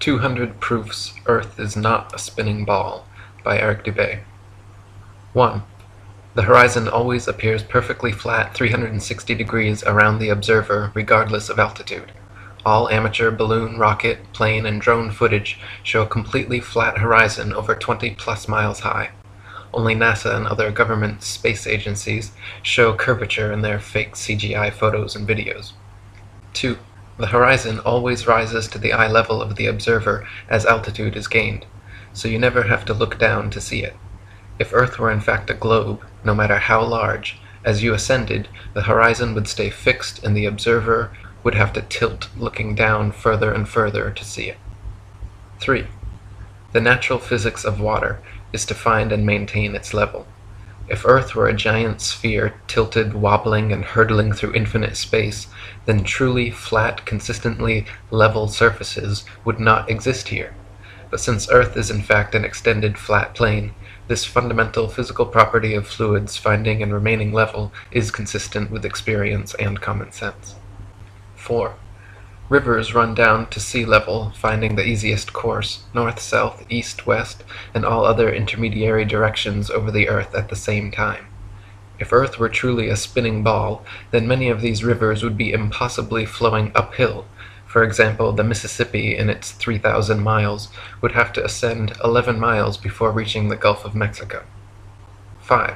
200 Proofs Earth is Not a Spinning Ball by Dubay. 1. The horizon always appears perfectly flat 360 degrees around the observer regardless of altitude. All amateur balloon, rocket, plane, and drone footage show a completely flat horizon over 20+ miles high. Only NASA and other government space agencies show curvature in their fake CGI photos and videos. 2. The horizon always rises to the eye level of the observer as altitude is gained, so you never have to look down to see it. If Earth were in fact a globe, no matter how large, as you ascended, the horizon would stay fixed and the observer would have to tilt looking down further and further to see it. 3. The natural physics of water is to find and maintain its level. If Earth were a giant sphere tilted, wobbling, and hurtling through infinite space, then truly flat, consistently level surfaces would not exist here. But since Earth is in fact an extended flat plane, this fundamental physical property of fluids finding and remaining level is consistent with experience and common sense. 4. Rivers run down to sea level, finding the easiest course, north, south, east, west, and all other intermediary directions over the Earth at the same time. If Earth were truly a spinning ball, then many of these rivers would be impossibly flowing uphill. For example, the Mississippi in its 3,000 miles would have to ascend 11 miles before reaching the Gulf of Mexico. 5.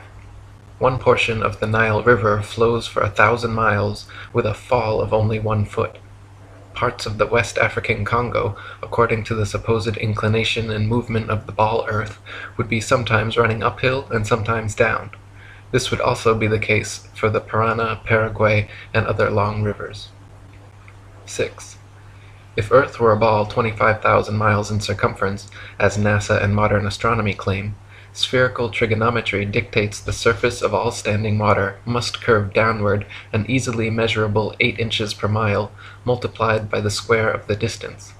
One portion of the Nile River flows for 1,000 miles with a fall of only 1 foot. Parts of the West African Congo, according to the supposed inclination and movement of the ball Earth, would be sometimes running uphill and sometimes down. This would also be the case for the Plana, Paraguay, and other long rivers. 6. If Earth were a ball 25,000 miles in circumference, as NASA and modern astronomy claim, spherical trigonometry dictates the surface of all standing water must curve downward an easily measurable 8 inches per mile, multiplied by the square of the distance.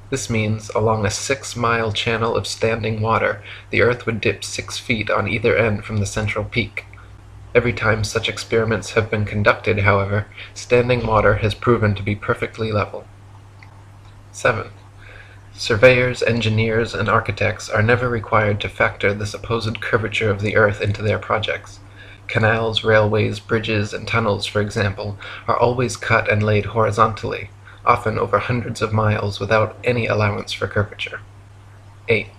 This means, along a 6-mile channel of standing water, the Earth would dip 6 feet on either end from the central peak. Every time such experiments have been conducted, however, standing water has proven to be perfectly level. 7. Surveyors, engineers, and architects are never required to factor the supposed curvature of the Earth into their projects. Canals, railways, bridges, and tunnels, for example, are always cut and laid horizontally, often over hundreds of miles without any allowance for curvature. 8.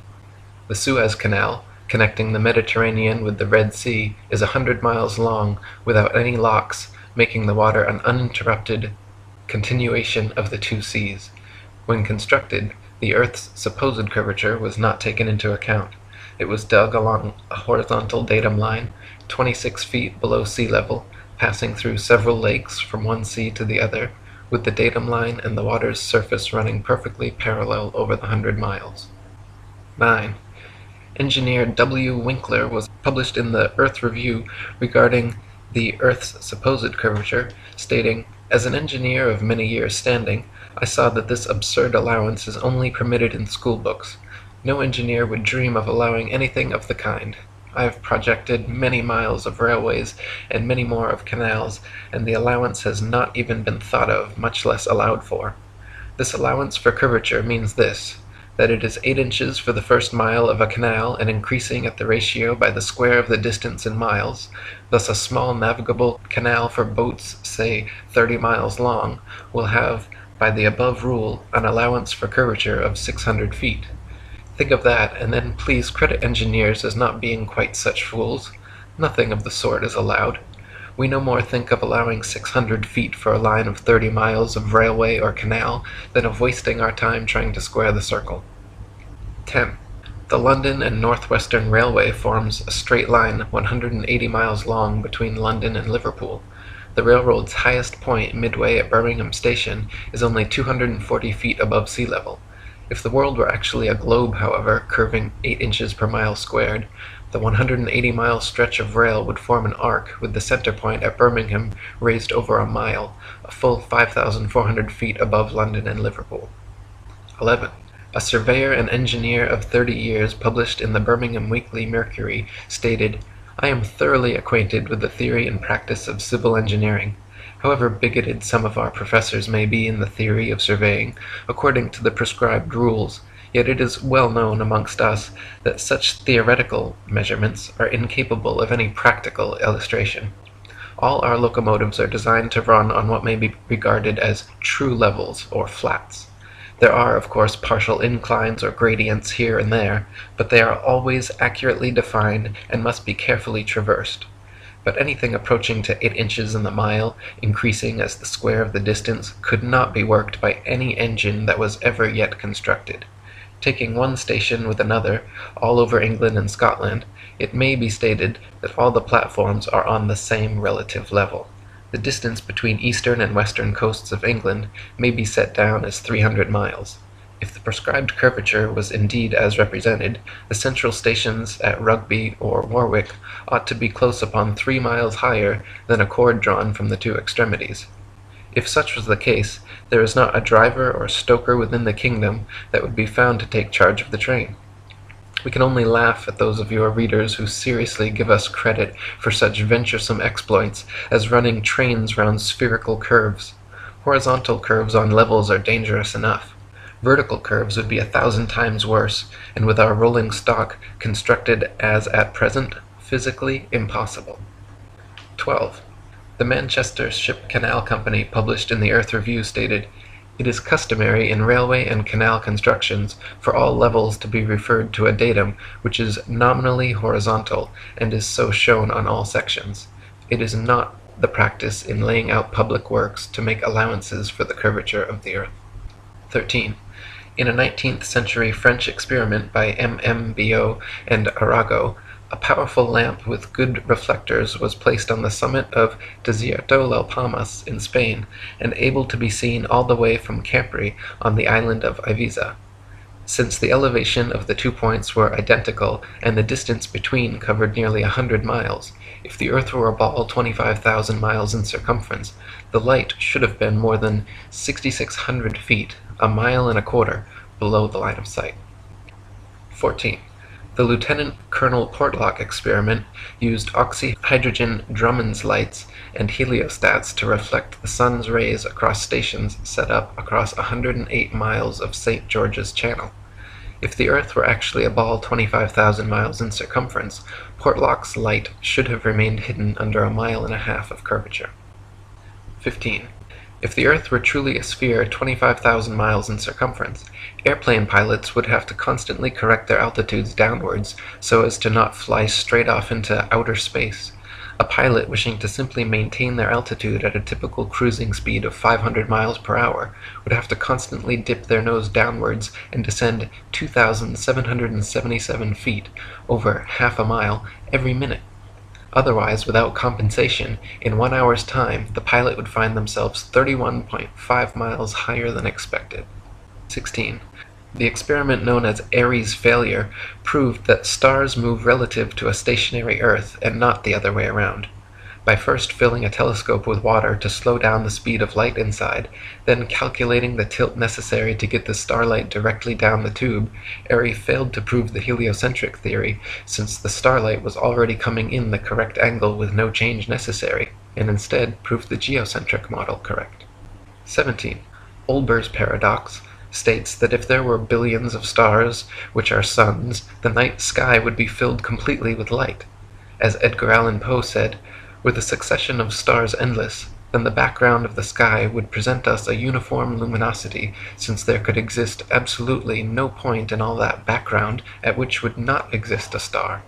The Suez Canal, connecting the Mediterranean with the Red Sea, is 100 miles long without any locks, making the water an uninterrupted continuation of the two seas. When constructed, the Earth's supposed curvature was not taken into account. It was dug along a horizontal datum line, 26 feet below sea level, passing through several lakes from one sea to the other, with the datum line and the water's surface running perfectly parallel over the 100 miles. 9. Engineer W. Winkler was published in the Earth Review regarding the Earth's supposed curvature, stating, "As an engineer of many years' standing, I saw that this absurd allowance is only permitted in school books. No engineer would dream of allowing anything of the kind. I have projected many miles of railways and many more of canals, and the allowance has not even been thought of, much less allowed for. This allowance for curvature means this, that it is 8 inches for the first mile of a canal and increasing at the ratio by the square of the distance in miles. Thus a small navigable canal for boats, say 30 miles long, will have, by the above rule, an allowance for curvature of 600 feet. Think of that, and then please credit engineers as not being quite such fools. Nothing of the sort is allowed. We no more think of allowing 600 feet for a line of 30 miles of railway or canal than of wasting our time trying to square the circle. 10. The London and Northwestern Railway forms a straight line 180 miles long between London and Liverpool. The railroad's highest point, midway at Birmingham Station, is only 240 feet above sea level. If the world were actually a globe, however, curving 8 inches per mile squared, the 180-mile stretch of rail would form an arc with the center point at Birmingham raised over a mile, a full 5,400 feet above London and Liverpool. 11. A surveyor and engineer of 30 years published in the Birmingham Weekly Mercury stated, "I am thoroughly acquainted with the theory and practice of civil engineering. However bigoted some of our professors may be in the theory of surveying, according to the prescribed rules, yet it is well known amongst us that such theoretical measurements are incapable of any practical illustration. All our locomotives are designed to run on what may be regarded as true levels or flats. There are, of course, partial inclines or gradients here and there, but they are always accurately defined and must be carefully traversed. But anything approaching to 8 inches in the mile, increasing as the square of the distance, could not be worked by any engine that was ever yet constructed. Taking one station with another, all over England and Scotland, it may be stated that all the platforms are on the same relative level. The distance between eastern and western coasts of England may be set down as 300 miles. If the prescribed curvature was indeed as represented, the central stations at Rugby or Warwick ought to be close upon 3 miles higher than a cord drawn from the two extremities. If such was the case, there is not a driver or stoker within the kingdom that would be found to take charge of the train. We can only laugh at those of your readers who seriously give us credit for such venturesome exploits as running trains round spherical curves. Horizontal curves on levels are dangerous enough. Vertical curves would be 1,000 times worse, and with our rolling stock constructed as at present, physically impossible. 12. The Manchester Ship Canal Company published in the Earth Review stated, "It is customary in railway and canal constructions for all levels to be referred to a datum which is nominally horizontal and is so shown on all sections. It is not the practice in laying out public works to make allowances for the curvature of the earth." 13. In a 19th century French experiment by M.M. and Arago, a powerful lamp with good reflectors was placed on the summit of Desierto las Palmas in Spain, and able to be seen all the way from Capri on the island of Ibiza. Since the elevation of the 2 points were identical and the distance between covered nearly 100 miles, if the earth were a ball 25,000 miles in circumference, the light should have been more than 6,600 feet, a mile and a quarter, below the line of sight. 14. The Lieutenant Colonel Portlock experiment used oxyhydrogen Drummond's lights and heliostats to reflect the sun's rays across stations set up across 108 miles of St. George's Channel. If the Earth were actually a ball 25,000 miles in circumference, Portlock's light should have remained hidden under a mile and a half of curvature. 15. If the Earth were truly a sphere 25,000 miles in circumference, airplane pilots would have to constantly correct their altitudes downwards so as to not fly straight off into outer space. A pilot wishing to simply maintain their altitude at a typical cruising speed of 500 miles per hour would have to constantly dip their nose downwards and descend 2,777 feet, over half a mile, every minute. Otherwise, without compensation, in 1 hour's time, the pilot would find themselves 31.5 miles higher than expected. 16. The experiment known as Airy's failure proved that stars move relative to a stationary Earth and not the other way around. By first filling a telescope with water to slow down the speed of light inside, then calculating the tilt necessary to get the starlight directly down the tube, Airy failed to prove the heliocentric theory, since the starlight was already coming in the correct angle with no change necessary, and instead proved the geocentric model correct. 17. Olber's paradox states that if there were billions of stars, which are suns, the night sky would be filled completely with light. As Edgar Allan Poe said, "Were the succession of stars endless, then the background of the sky would present us a uniform luminosity, since there could exist absolutely no point in all that background at which would not exist a star."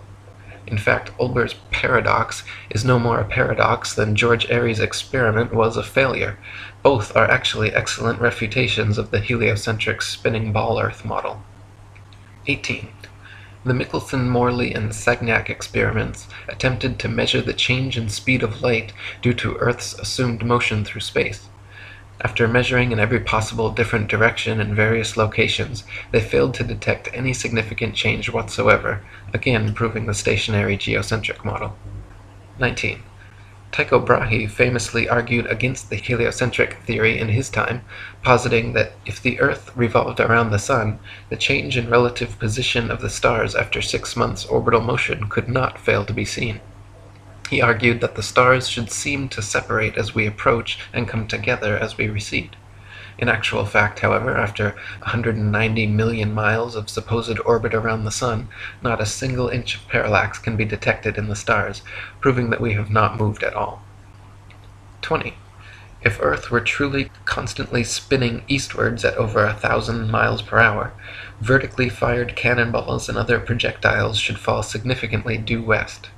In fact, Olber's paradox is no more a paradox than George Airy's experiment was a failure. Both are actually excellent refutations of the heliocentric spinning ball Earth model. 18. The Michelson, Morley, and Sagnac experiments attempted to measure the change in speed of light due to Earth's assumed motion through space. After measuring in every possible different direction in various locations, they failed to detect any significant change whatsoever, again proving the stationary geocentric model. 19. Tycho Brahe famously argued against the heliocentric theory in his time, positing that if the Earth revolved around the Sun, the change in relative position of the stars after 6 months' orbital motion could not fail to be seen. He argued that the stars should seem to separate as we approach and come together as we recede. In actual fact, however, after 190 million miles of supposed orbit around the Sun, not a single inch of parallax can be detected in the stars, proving that we have not moved at all. 20. If Earth were truly constantly spinning eastwards at over 1,000 miles per hour, vertically fired cannonballs and other projectiles should fall significantly due west.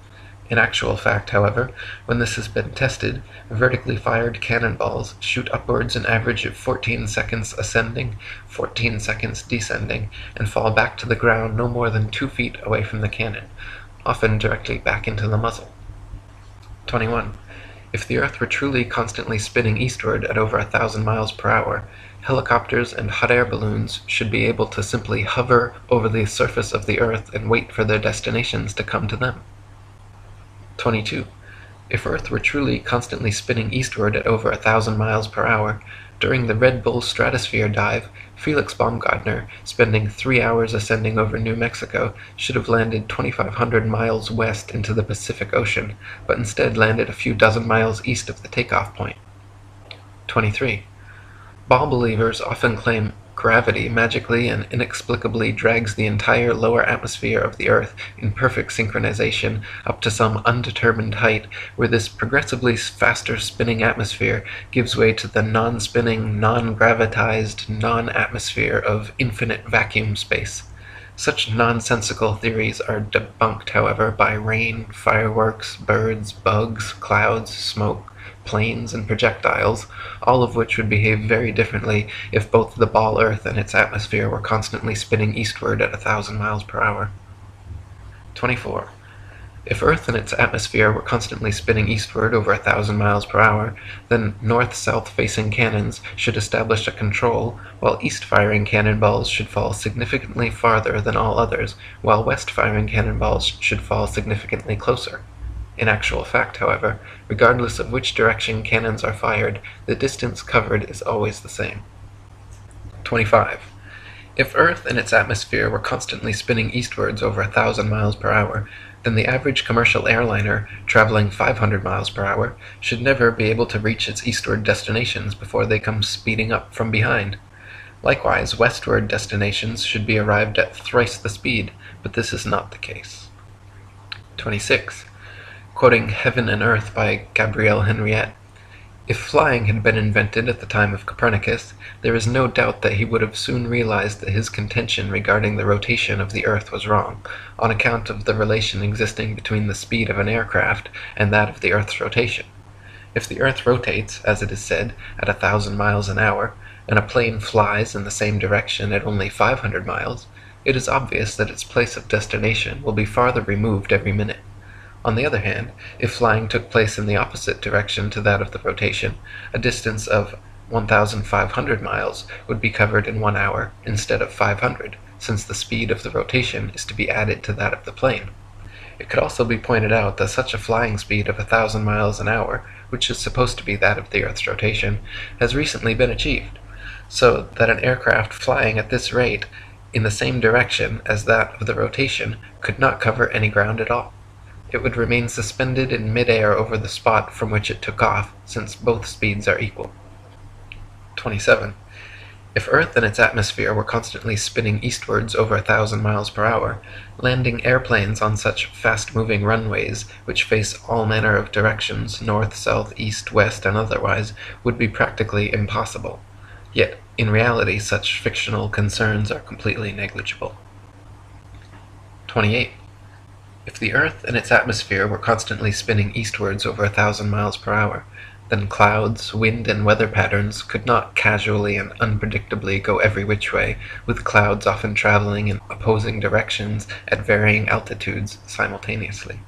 In actual fact, however, when this has been tested, vertically fired cannonballs shoot upwards an average of 14 seconds ascending, 14 seconds descending, and fall back to the ground no more than 2 feet away from the cannon, often directly back into the muzzle. 21. If the Earth were truly constantly spinning eastward at over 1,000 miles per hour, helicopters and hot air balloons should be able to simply hover over the surface of the Earth and wait for their destinations to come to them. 22. If Earth were truly constantly spinning eastward at over 1,000 miles per hour, during the Red Bull stratosphere dive, Felix Baumgartner, spending 3 hours ascending over New Mexico, should have landed 2,500 miles west into the Pacific Ocean, but instead landed a few dozen miles east of the takeoff point. 23. Ball believers often claim gravity magically and inexplicably drags the entire lower atmosphere of the Earth in perfect synchronization up to some undetermined height, where this progressively faster spinning atmosphere gives way to the non-spinning, non-gravitized, non-atmosphere of infinite vacuum space. Such nonsensical theories are debunked, however, by rain, fireworks, birds, bugs, clouds, smoke, planes, and projectiles, all of which would behave very differently if both the ball Earth and its atmosphere were constantly spinning eastward at 1,000 miles per hour. 24. If Earth and its atmosphere were constantly spinning eastward over 1,000 miles per hour, then north-south facing cannons should establish a control, while east-firing cannonballs should fall significantly farther than all others, while west-firing cannonballs should fall significantly closer. In actual fact, however, regardless of which direction cannons are fired, the distance covered is always the same. 25. If Earth and its atmosphere were constantly spinning eastwards over 1,000 miles per hour, then the average commercial airliner, traveling 500 miles per hour, should never be able to reach its eastward destinations before they come speeding up from behind. Likewise, westward destinations should be arrived at thrice the speed, but this is not the case. 26. Quoting Heaven and Earth by Gabrielle Henriette, if flying had been invented at the time of Copernicus, there is no doubt that he would have soon realized that his contention regarding the rotation of the Earth was wrong, on account of the relation existing between the speed of an aircraft and that of the Earth's rotation. If the Earth rotates, as it is said, at 1,000 miles an hour, and a plane flies in the same direction at only 500 miles, it is obvious that its place of destination will be farther removed every minute. On the other hand, if flying took place in the opposite direction to that of the rotation, a distance of 1,500 miles would be covered in 1 hour instead of 500, since the speed of the rotation is to be added to that of the plane. It could also be pointed out that such a flying speed of 1,000 miles an hour, which is supposed to be that of the Earth's rotation, has recently been achieved, so that an aircraft flying at this rate in the same direction as that of the rotation could not cover any ground at all. It would remain suspended in mid-air over the spot from which it took off, since both speeds are equal. 27. If Earth and its atmosphere were constantly spinning eastwards over 1,000 miles per hour, landing airplanes on such fast-moving runways, which face all manner of directions, north, south, east, west, and otherwise, would be practically impossible. Yet, in reality, such fictional concerns are completely negligible. 28. If the Earth and its atmosphere were constantly spinning eastwards over 1,000 miles per hour, then clouds, wind, and weather patterns could not casually and unpredictably go every which way, with clouds often traveling in opposing directions at varying altitudes simultaneously.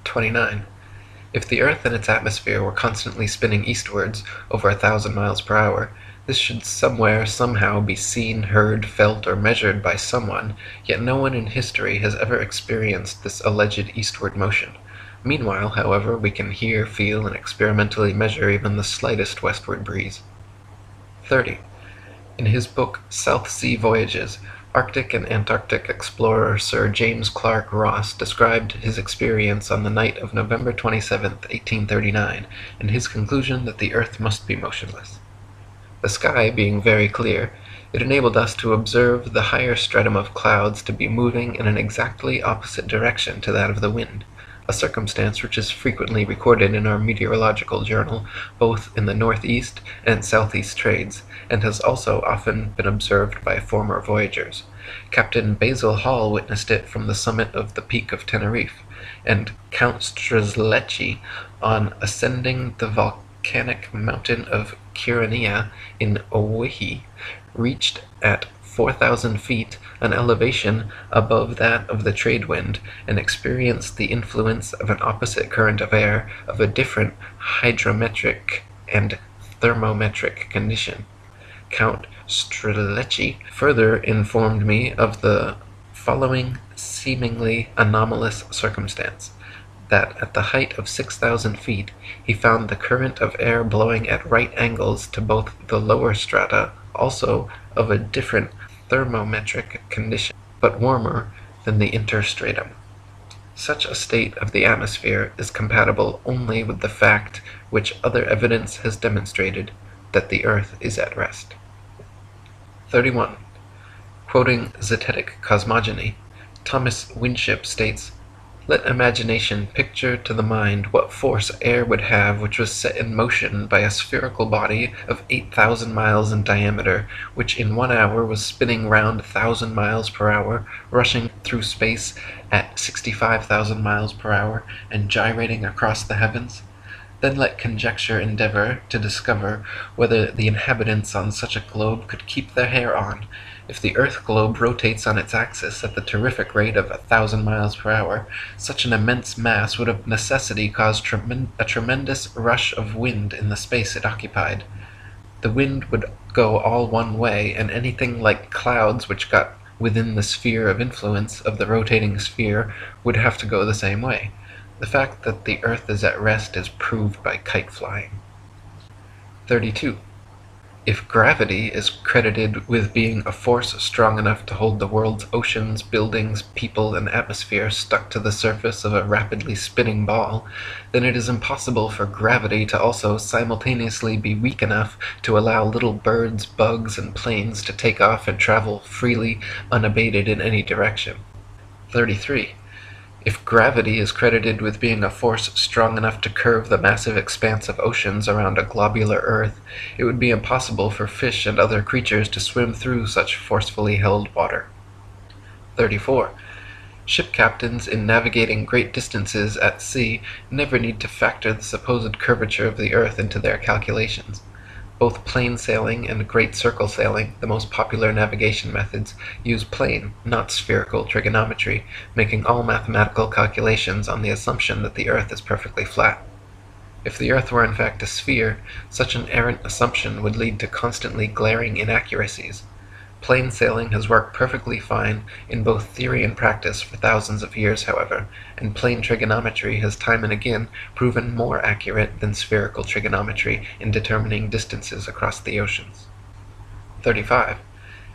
29. If the Earth and its atmosphere were constantly spinning eastwards over 1,000 miles per hour, this should somewhere, somehow, be seen, heard, felt, or measured by someone, yet no one in history has ever experienced this alleged eastward motion. Meanwhile, however, we can hear, feel, and experimentally measure even the slightest westward breeze. 30. In his book South Sea Voyages, Arctic and Antarctic explorer Sir James Clark Ross described his experience on the night of November 27, 1839, and his conclusion that the earth must be motionless. The sky being very clear, it enabled us to observe the higher stratum of clouds to be moving in an exactly opposite direction to that of the wind, a circumstance which is frequently recorded in our meteorological journal, both in the northeast and southeast trades, and has also often been observed by former voyagers. Captain Basil Hall witnessed it from the summit of the Peak of Teneriffe, and Count Strzelecki, on ascending the volcanic mountain of Kyrenia in Owyhee, reached at 4,000 feet an elevation above that of the trade wind, and experienced the influence of an opposite current of air of a different hydrometric and thermometric condition. Count Strzelecki further informed me of the following seemingly anomalous circumstance: that at the height of 6,000 feet he found the current of air blowing at right angles to both the lower strata, also of a different thermometric condition, but warmer than the interstratum. Such a state of the atmosphere is compatible only with the fact which other evidence has demonstrated, that the earth is at rest. 31. Quoting Zetetic Cosmogony, Thomas Winship states, "Let imagination picture to the mind what force air would have which was set in motion by a spherical body of 8,000 miles in diameter, which in 1 hour was spinning round 1,000 miles per hour, rushing through space at 65,000 miles per hour, and gyrating across the heavens. Then let conjecture endeavor to discover whether the inhabitants on such a globe could keep their hair on. If the earth globe rotates on its axis at the terrific rate of 1,000 miles per hour, such an immense mass would of necessity cause a tremendous rush of wind in the space it occupied. The wind would go all one way, and anything like clouds which got within the sphere of influence of the rotating sphere would have to go the same way. The fact that the earth is at rest is proved by kite flying." 32. If gravity is credited with being a force strong enough to hold the world's oceans, buildings, people, and atmosphere stuck to the surface of a rapidly spinning ball, then it is impossible for gravity to also simultaneously be weak enough to allow little birds, bugs, and planes to take off and travel freely, unabated in any direction. 33. If gravity is credited with being a force strong enough to curve the massive expanse of oceans around a globular earth, it would be impossible for fish and other creatures to swim through such forcefully held water. 34. Ship captains in navigating great distances at sea never need to factor the supposed curvature of the earth into their calculations. Both plain sailing and great circle sailing, the most popular navigation methods, use plane, not spherical trigonometry, making all mathematical calculations on the assumption that the earth is perfectly flat. If the earth were in fact a sphere, such an errant assumption would lead to constantly glaring inaccuracies. Plain sailing has worked perfectly fine in both theory and practice for thousands of years, however, and plane trigonometry has time and again proven more accurate than spherical trigonometry in determining distances across the oceans. 35.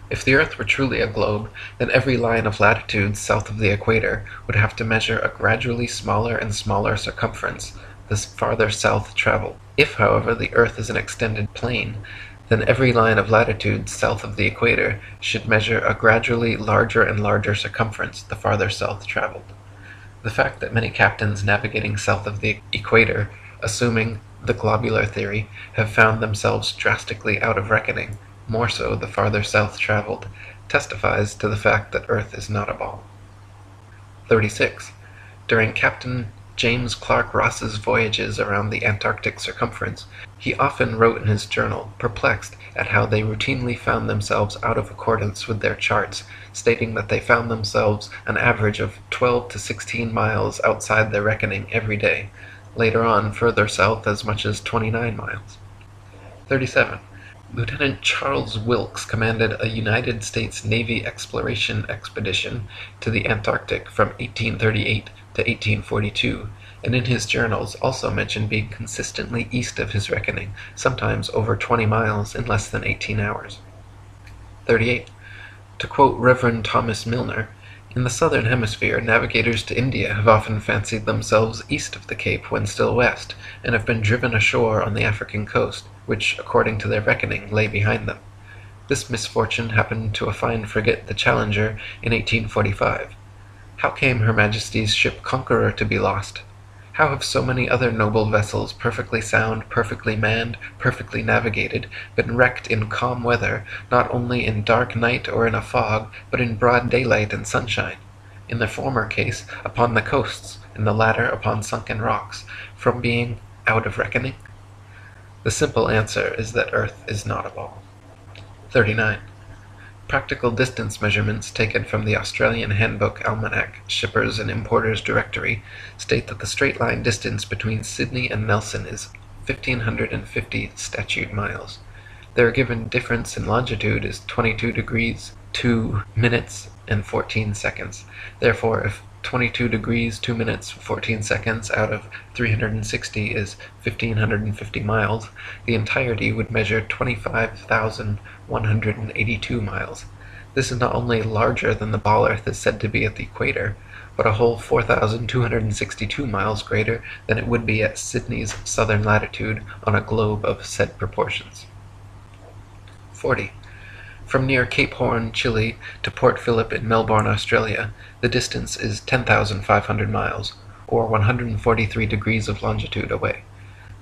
If the earth were truly a globe, then every line of latitude south of the equator would have to measure a gradually smaller and smaller circumference the farther south traveled. If, however, the earth is an extended plane, then every line of latitude south of the equator should measure a gradually larger and larger circumference the farther south traveled. The fact that many captains navigating south of the equator, assuming the globular theory, have found themselves drastically out of reckoning, more so the farther south traveled, testifies to the fact that Earth is not a ball. 36. During Captain James Clark Ross's voyages around the Antarctic circumference, he often wrote in his journal, perplexed at how they routinely found themselves out of accordance with their charts, stating that they found themselves an average of 12 to 16 miles outside their reckoning every day, later on further south as much as 29 miles. 37. Lieutenant Charles Wilkes commanded a United States Navy exploration expedition to the Antarctic from 1838 to 1842, and in his journals also mentioned being consistently east of his reckoning, sometimes over 20 miles in less than 18 hours. 38. To quote Reverend Thomas Milner, "In the southern hemisphere, navigators to India have often fancied themselves east of the Cape when still west, and have been driven ashore on the African coast, which, according to their reckoning, lay behind them. This misfortune happened to a fine frigate, the Challenger, in 1845. How came Her Majesty's ship Conqueror to be lost? How have so many other noble vessels, perfectly sound, perfectly manned, perfectly navigated, been wrecked in calm weather, not only in dark night or in a fog, but in broad daylight and sunshine? In the former case, upon the coasts, in the latter upon sunken rocks, from being out of reckoning? The simple answer is that Earth is not a ball." 39. Practical distance measurements taken from the Australian Handbook Almanac Shippers and Importers Directory state that the straight-line distance between Sydney and Nelson is 1,550 statute miles. Their given difference in longitude is 22 degrees 2 minutes and 14 seconds. Therefore, if 22 degrees 2 minutes 14 seconds out of 360 is 1,550 miles, the entirety would measure 25,182 miles. This is not only larger than the ball Earth is said to be at the equator, but a whole 4,262 miles greater than it would be at Sydney's southern latitude on a globe of said proportions. 40. From near Cape Horn, Chile, to Port Phillip in Melbourne, Australia, the distance is 10,500 miles, or 143 degrees of longitude away.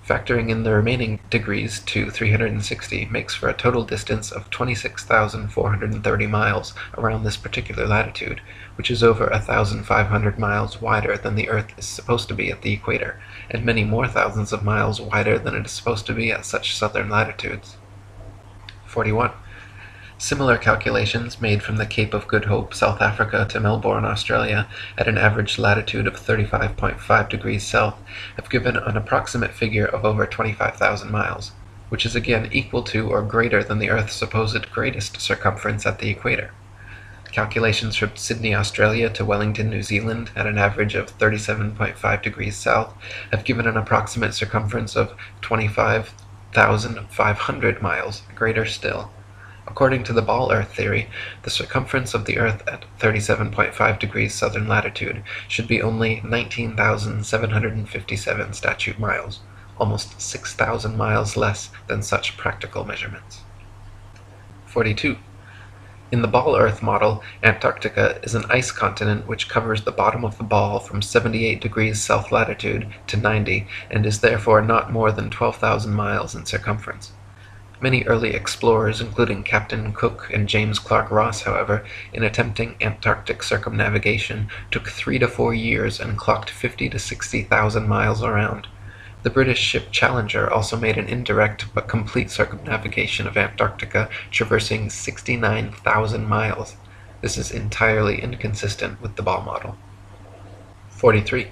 Factoring in the remaining degrees to 360 makes for a total distance of 26,430 miles around this particular latitude, which is over 1,500 miles wider than the Earth is supposed to be at the equator, and many more thousands of miles wider than it is supposed to be at such southern latitudes. 41. Similar calculations made from the Cape of Good Hope, South Africa to Melbourne, Australia, at an average latitude of 35.5 degrees south, have given an approximate figure of over 25,000 miles, which is again equal to or greater than the Earth's supposed greatest circumference at the equator. Calculations from Sydney, Australia to Wellington, New Zealand, at an average of 37.5 degrees south, have given an approximate circumference of 25,500 miles, greater still. According to the ball Earth theory, the circumference of the Earth at 37.5 degrees southern latitude should be only 19,757 statute miles, almost 6,000 miles less than such practical measurements. 42. In the ball Earth model, Antarctica is an ice continent which covers the bottom of the ball from 78 degrees south latitude to 90, and is therefore not more than 12,000 miles in circumference. Many early explorers, including Captain Cook and James Clark Ross, however, in attempting Antarctic circumnavigation, took 3 to 4 years and clocked 50 to 60,000 miles around. The British ship Challenger also made an indirect but complete circumnavigation of Antarctica, traversing 69,000 miles. This is entirely inconsistent with the ball model. 43.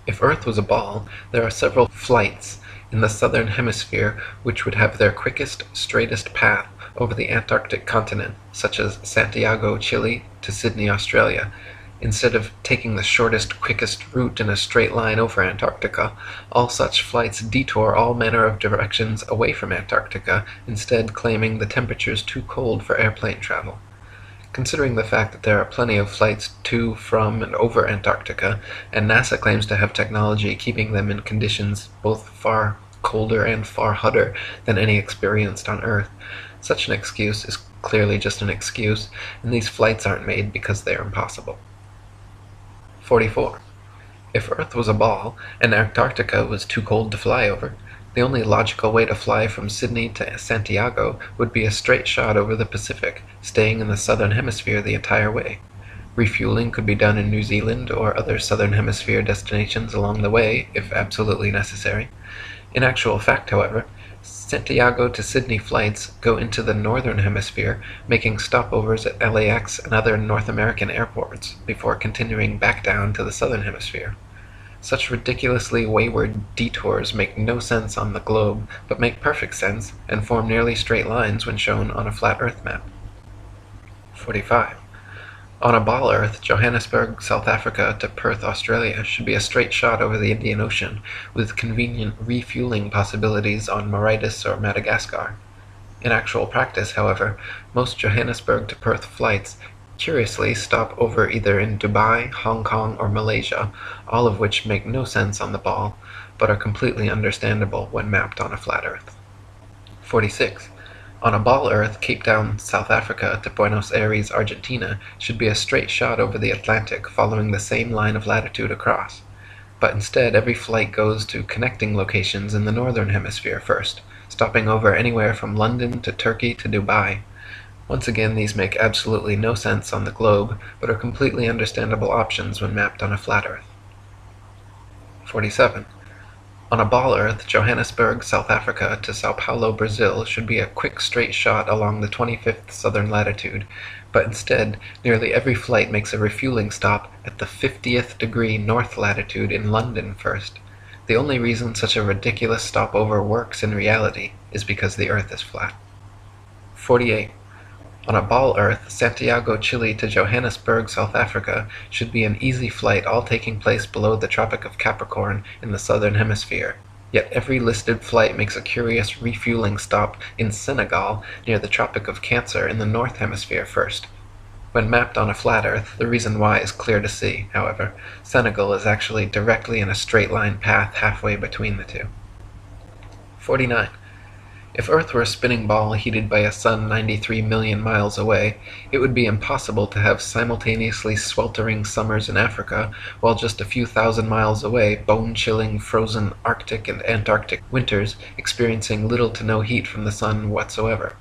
If Earth was a ball, there are several flights in the southern hemisphere which would have their quickest, straightest path over the Antarctic continent, such as Santiago, Chile, to Sydney, Australia. Instead of taking the shortest, quickest route in a straight line over Antarctica, all such flights detour all manner of directions away from Antarctica, instead claiming the temperatures too cold for airplane travel. Considering the fact that there are plenty of flights to, from, and over Antarctica, and NASA claims to have technology keeping them in conditions both far colder and far hotter than any experienced on Earth, such an excuse is clearly just an excuse, and these flights aren't made because they are impossible. 44. If Earth was a ball, and Antarctica was too cold to fly over, the only logical way to fly from Sydney to Santiago would be a straight shot over the Pacific, staying in the southern hemisphere the entire way. Refueling could be done in New Zealand or other southern hemisphere destinations along the way, if absolutely necessary. In actual fact, however, Santiago to Sydney flights go into the northern hemisphere, making stopovers at LAX and other North American airports before continuing back down to the southern hemisphere. Such ridiculously wayward detours make no sense on the globe, but make perfect sense and form nearly straight lines when shown on a flat Earth map. 45. On a ball Earth, Johannesburg, South Africa to Perth, Australia should be a straight shot over the Indian Ocean, with convenient refueling possibilities on Mauritius or Madagascar. In actual practice, however, most Johannesburg to Perth flights curiously stop over either in Dubai, Hong Kong, or Malaysia, all of which make no sense on the ball, but are completely understandable when mapped on a flat Earth. 46. On a ball Earth, Cape Town, South Africa to Buenos Aires, Argentina should be a straight shot over the Atlantic following the same line of latitude across. But instead, every flight goes to connecting locations in the northern hemisphere first, stopping over anywhere from London to Turkey to Dubai. Once again, these make absolutely no sense on the globe, but are completely understandable options when mapped on a flat Earth. 47. On a ball Earth, Johannesburg, South Africa to Sao Paulo, Brazil should be a quick straight shot along the 25th southern latitude, but instead, nearly every flight makes a refueling stop at the 50th degree north latitude in London first. The only reason such a ridiculous stopover works in reality is because the Earth is flat. 48. On a ball Earth, Santiago, Chile to Johannesburg, South Africa should be an easy flight, all taking place below the Tropic of Capricorn in the southern hemisphere. Yet every listed flight makes a curious refueling stop in Senegal near the Tropic of Cancer in the north hemisphere first. When mapped on a flat Earth, the reason why is clear to see, however. Senegal is actually directly in a straight line path halfway between the two. 49. If Earth were a spinning ball heated by a sun 93 million miles away, it would be impossible to have simultaneously sweltering summers in Africa, while just a few thousand miles away, bone-chilling, frozen Arctic and Antarctic winters experiencing little to no heat from the sun whatsoever.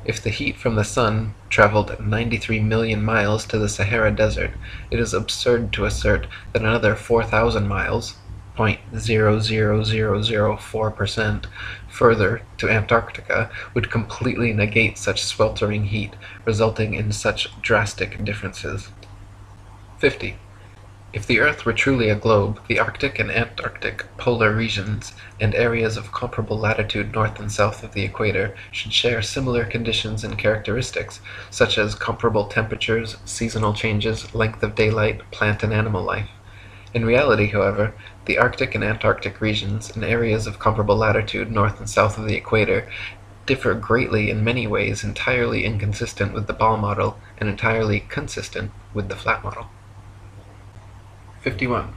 If the heat from the sun traveled 93 million miles to the Sahara Desert, it is absurd to assert that another 4,000 miles, 0.00004%, further to Antarctica would completely negate such sweltering heat, resulting in such drastic differences. 50. If the Earth were truly a globe, the Arctic and Antarctic polar regions and areas of comparable latitude north and south of the equator should share similar conditions and characteristics, such as comparable temperatures, seasonal changes, length of daylight, plant and animal life. In reality, however, the Arctic and Antarctic regions and areas of comparable latitude north and south of the equator differ greatly in many ways, entirely inconsistent with the ball model and entirely consistent with the flat model. 51.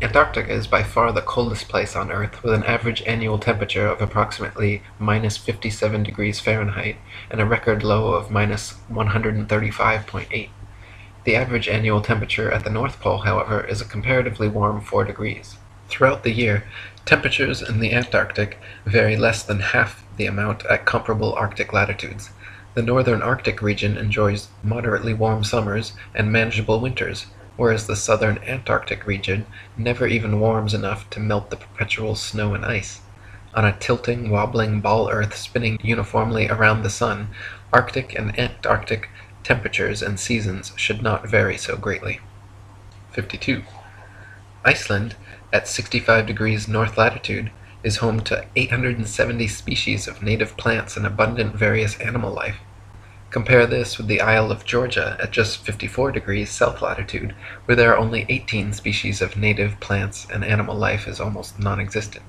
Antarctica is by far the coldest place on Earth, with an average annual temperature of approximately minus 57 degrees Fahrenheit and a record low of minus 135.8. The average annual temperature at the North Pole, however, is a comparatively warm 4 degrees. Throughout the year, temperatures in the Antarctic vary less than half the amount at comparable Arctic latitudes. The northern Arctic region enjoys moderately warm summers and manageable winters, whereas the southern Antarctic region never even warms enough to melt the perpetual snow and ice. On a tilting, wobbling ball Earth spinning uniformly around the sun, Arctic and Antarctic temperatures and seasons should not vary so greatly. 52. Iceland, at 65 degrees north latitude, is home to 870 species of native plants and abundant various animal life. Compare this with the Isle of Georgia at just 54 degrees south latitude, where there are only 18 species of native plants and animal life is almost non-existent.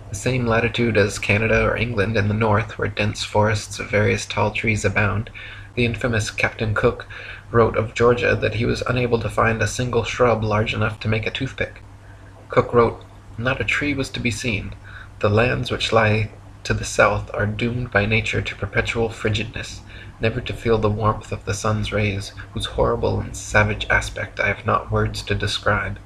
The same latitude as Canada or England in the north, where dense forests of various tall trees abound, the infamous Captain Cook wrote of Georgia that he was unable to find a single shrub large enough to make a toothpick. Cook wrote, "Not a tree was to be seen. The lands which lie to the south are doomed by nature to perpetual frigidness, never to feel the warmth of the sun's rays, whose horrible and savage aspect I have not words to describe.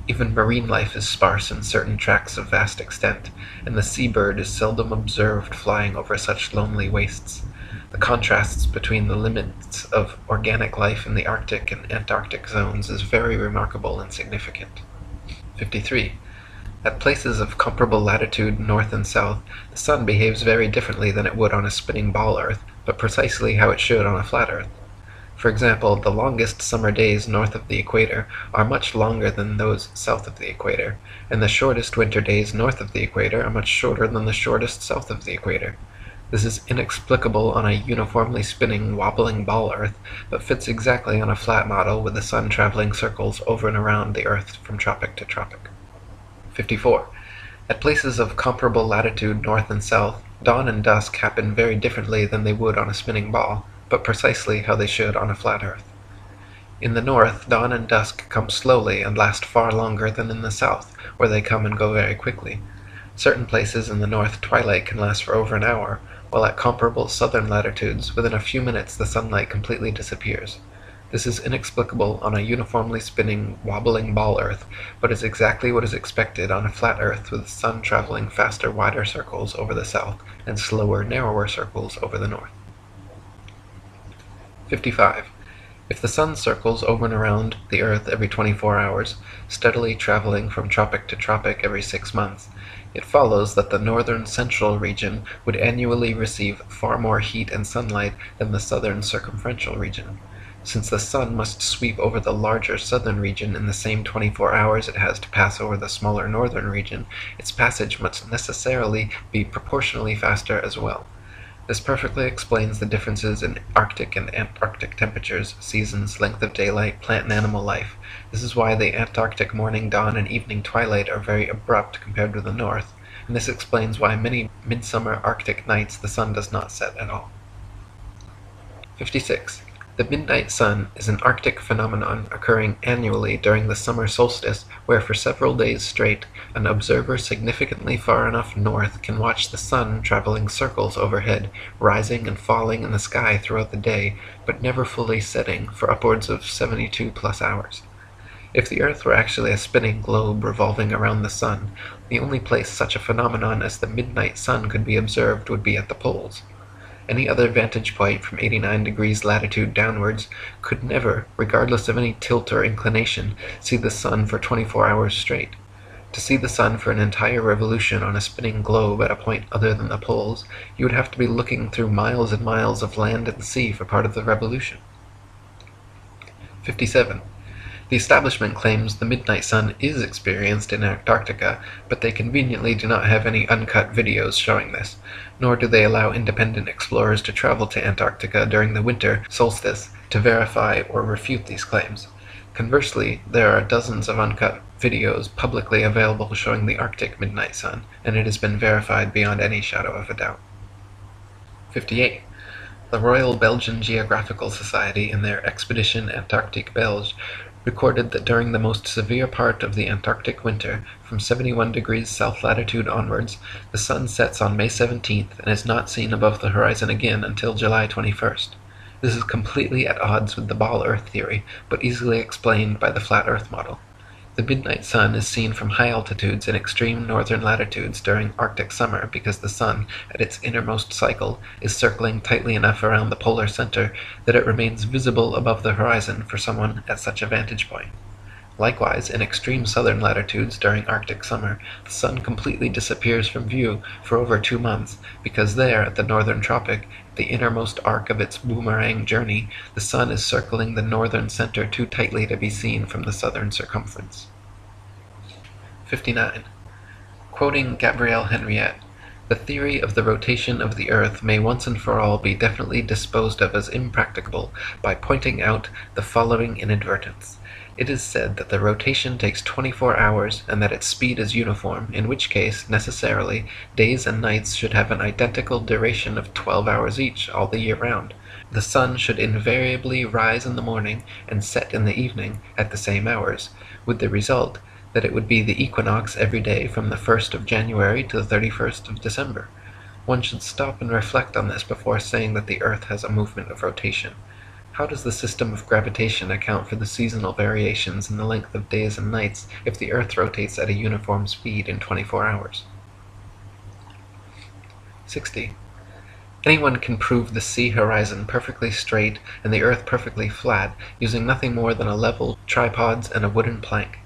Even marine life is sparse in certain tracts of vast extent, and the sea-bird is seldom observed flying over such lonely wastes. The contrasts between the limits of organic life in the Arctic and Antarctic zones is very remarkable and significant." 53. At places of comparable latitude north and south, the sun behaves very differently than it would on a spinning ball Earth, but precisely how it should on a flat Earth. For example, the longest summer days north of the equator are much longer than those south of the equator, and the shortest winter days north of the equator are much shorter than the shortest south of the equator. This is inexplicable on a uniformly spinning, wobbling ball Earth, but fits exactly on a flat model with the sun traveling circles over and around the Earth from tropic to tropic. 54. At places of comparable latitude north and south, Dawn and dusk happen very differently than they would on a spinning ball, but precisely how they should on a flat Earth. In the north, dawn and dusk come slowly and last far longer than in the south, where they come and go very quickly. Certain places in the north twilight can last for over an hour, while at comparable southern latitudes, within a few minutes the sunlight completely disappears. This is inexplicable on a uniformly spinning, wobbling ball Earth, but is exactly what is expected on a flat Earth with the sun traveling faster, wider circles over the south and slower, narrower circles over the north. 55. If the sun circles over and around the Earth every 24 hours, steadily traveling from tropic to tropic every 6 months, it follows that the northern central region would annually receive far more heat and sunlight than the southern circumferential region. Since the sun must sweep over the larger southern region in the same 24 hours it has to pass over the smaller northern region, its passage must necessarily be proportionally faster as well. This perfectly explains the differences in Arctic and Antarctic temperatures, seasons, length of daylight, plant and animal life. This is why the Antarctic morning dawn and evening twilight are very abrupt compared with the north, and this explains why many midsummer Arctic nights the sun does not set at all. 56. The midnight sun is an Arctic phenomenon occurring annually during the summer solstice, where for several days straight an observer significantly far enough north can watch the sun traveling circles overhead, rising and falling in the sky throughout the day, but never fully setting for upwards of 72 plus hours. If the Earth were actually a spinning globe revolving around the sun, the only place such a phenomenon as the midnight sun could be observed would be at the poles. Any other vantage point from 89 degrees latitude downwards could never, regardless of any tilt or inclination, see the sun for 24 hours straight. To see the sun for an entire revolution on a spinning globe at a point other than the poles, you would have to be looking through miles and miles of land and sea for part of the revolution. 57. The establishment claims the midnight sun is experienced in Antarctica, but they conveniently do not have any uncut videos showing this, nor do they allow independent explorers to travel to Antarctica during the winter solstice to verify or refute these claims. Conversely, there are dozens of uncut videos publicly available showing the Arctic midnight sun, and it has been verified beyond any shadow of a doubt. 58. The Royal Belgian Geographical Society, in their Expedition Antarctique Belge, recorded that during the most severe part of the Antarctic winter, from 71 degrees south latitude onwards, the sun sets on May 17th and is not seen above the horizon again until July 21st. This is completely at odds with the ball Earth theory, but easily explained by the flat Earth model. The midnight sun is seen from high altitudes in extreme northern latitudes during Arctic summer because the sun, at its innermost cycle, is circling tightly enough around the polar center that it remains visible above the horizon for someone at such a vantage point. Likewise, in extreme southern latitudes during Arctic summer, the sun completely disappears from view for over 2 months, because there, at the northern tropic, the innermost arc of its boomerang journey, the sun is circling the northern center too tightly to be seen from the southern circumference. 59. Quoting Gabrielle Henriette, "The theory of the rotation of the Earth may once and for all be definitely disposed of as impracticable by pointing out the following inadvertence. It is said that the rotation takes 24 hours and that its speed is uniform, in which case, necessarily, days and nights should have an identical duration of 12 hours each all the year round. The sun should invariably rise in the morning and set in the evening at the same hours, with the result that it would be the equinox every day from the 1st of January to the 31st of December. One should stop and reflect on this before saying that the Earth has a movement of rotation. How does the system of gravitation account for the seasonal variations in the length of days and nights if the Earth rotates at a uniform speed in 24 hours? 60. Anyone can prove the sea horizon perfectly straight and the Earth perfectly flat using nothing more than a level, tripods, and a wooden plank.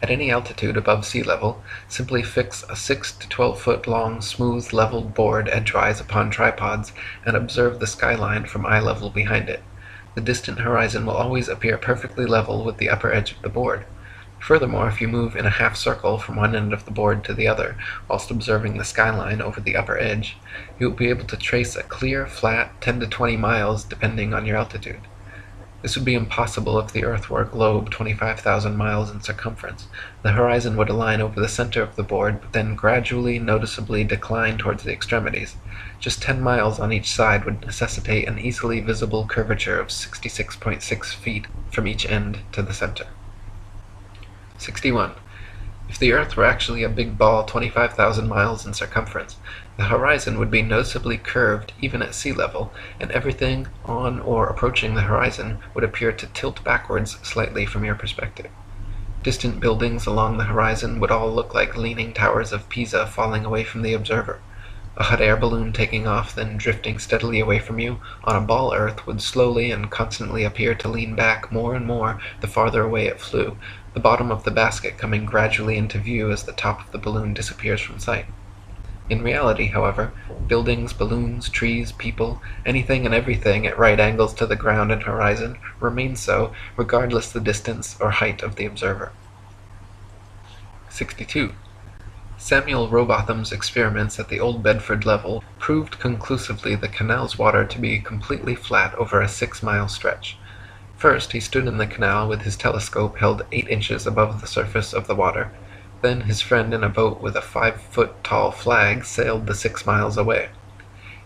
At any altitude above sea level, simply fix a 6 to 12 foot long smooth leveled board edgewise upon tripods and observe the skyline from eye level behind it. The distant horizon will always appear perfectly level with the upper edge of the board. Furthermore, if you move in a half circle from one end of the board to the other, whilst observing the skyline over the upper edge, you will be able to trace a clear, flat 10 to 20 miles depending on your altitude. This would be impossible if the Earth were a globe 25,000 miles in circumference. The horizon would align over the center of the board, but then gradually, noticeably decline towards the extremities. Just 10 miles on each side would necessitate an easily visible curvature of 66.6 feet from each end to the center. 61. If the Earth were actually a big ball 25,000 miles in circumference, the horizon would be noticeably curved even at sea level, and everything on or approaching the horizon would appear to tilt backwards slightly from your perspective. Distant buildings along the horizon would all look like leaning towers of Pisa falling away from the observer. A hot air balloon taking off, then drifting steadily away from you on a ball Earth would slowly and constantly appear to lean back more and more the farther away it flew, the bottom of the basket coming gradually into view as the top of the balloon disappears from sight. In reality, however, buildings, balloons, trees, people, anything and everything at right angles to the ground and horizon remain so, regardless the distance or height of the observer. 62. Samuel Rowbotham's experiments at the Old Bedford level proved conclusively the canal's water to be completely flat over a 6-mile stretch. First, he stood in the canal with his telescope held 8 inches above the surface of the water. Then his friend in a boat with a 5-foot-tall flag sailed the 6 miles away.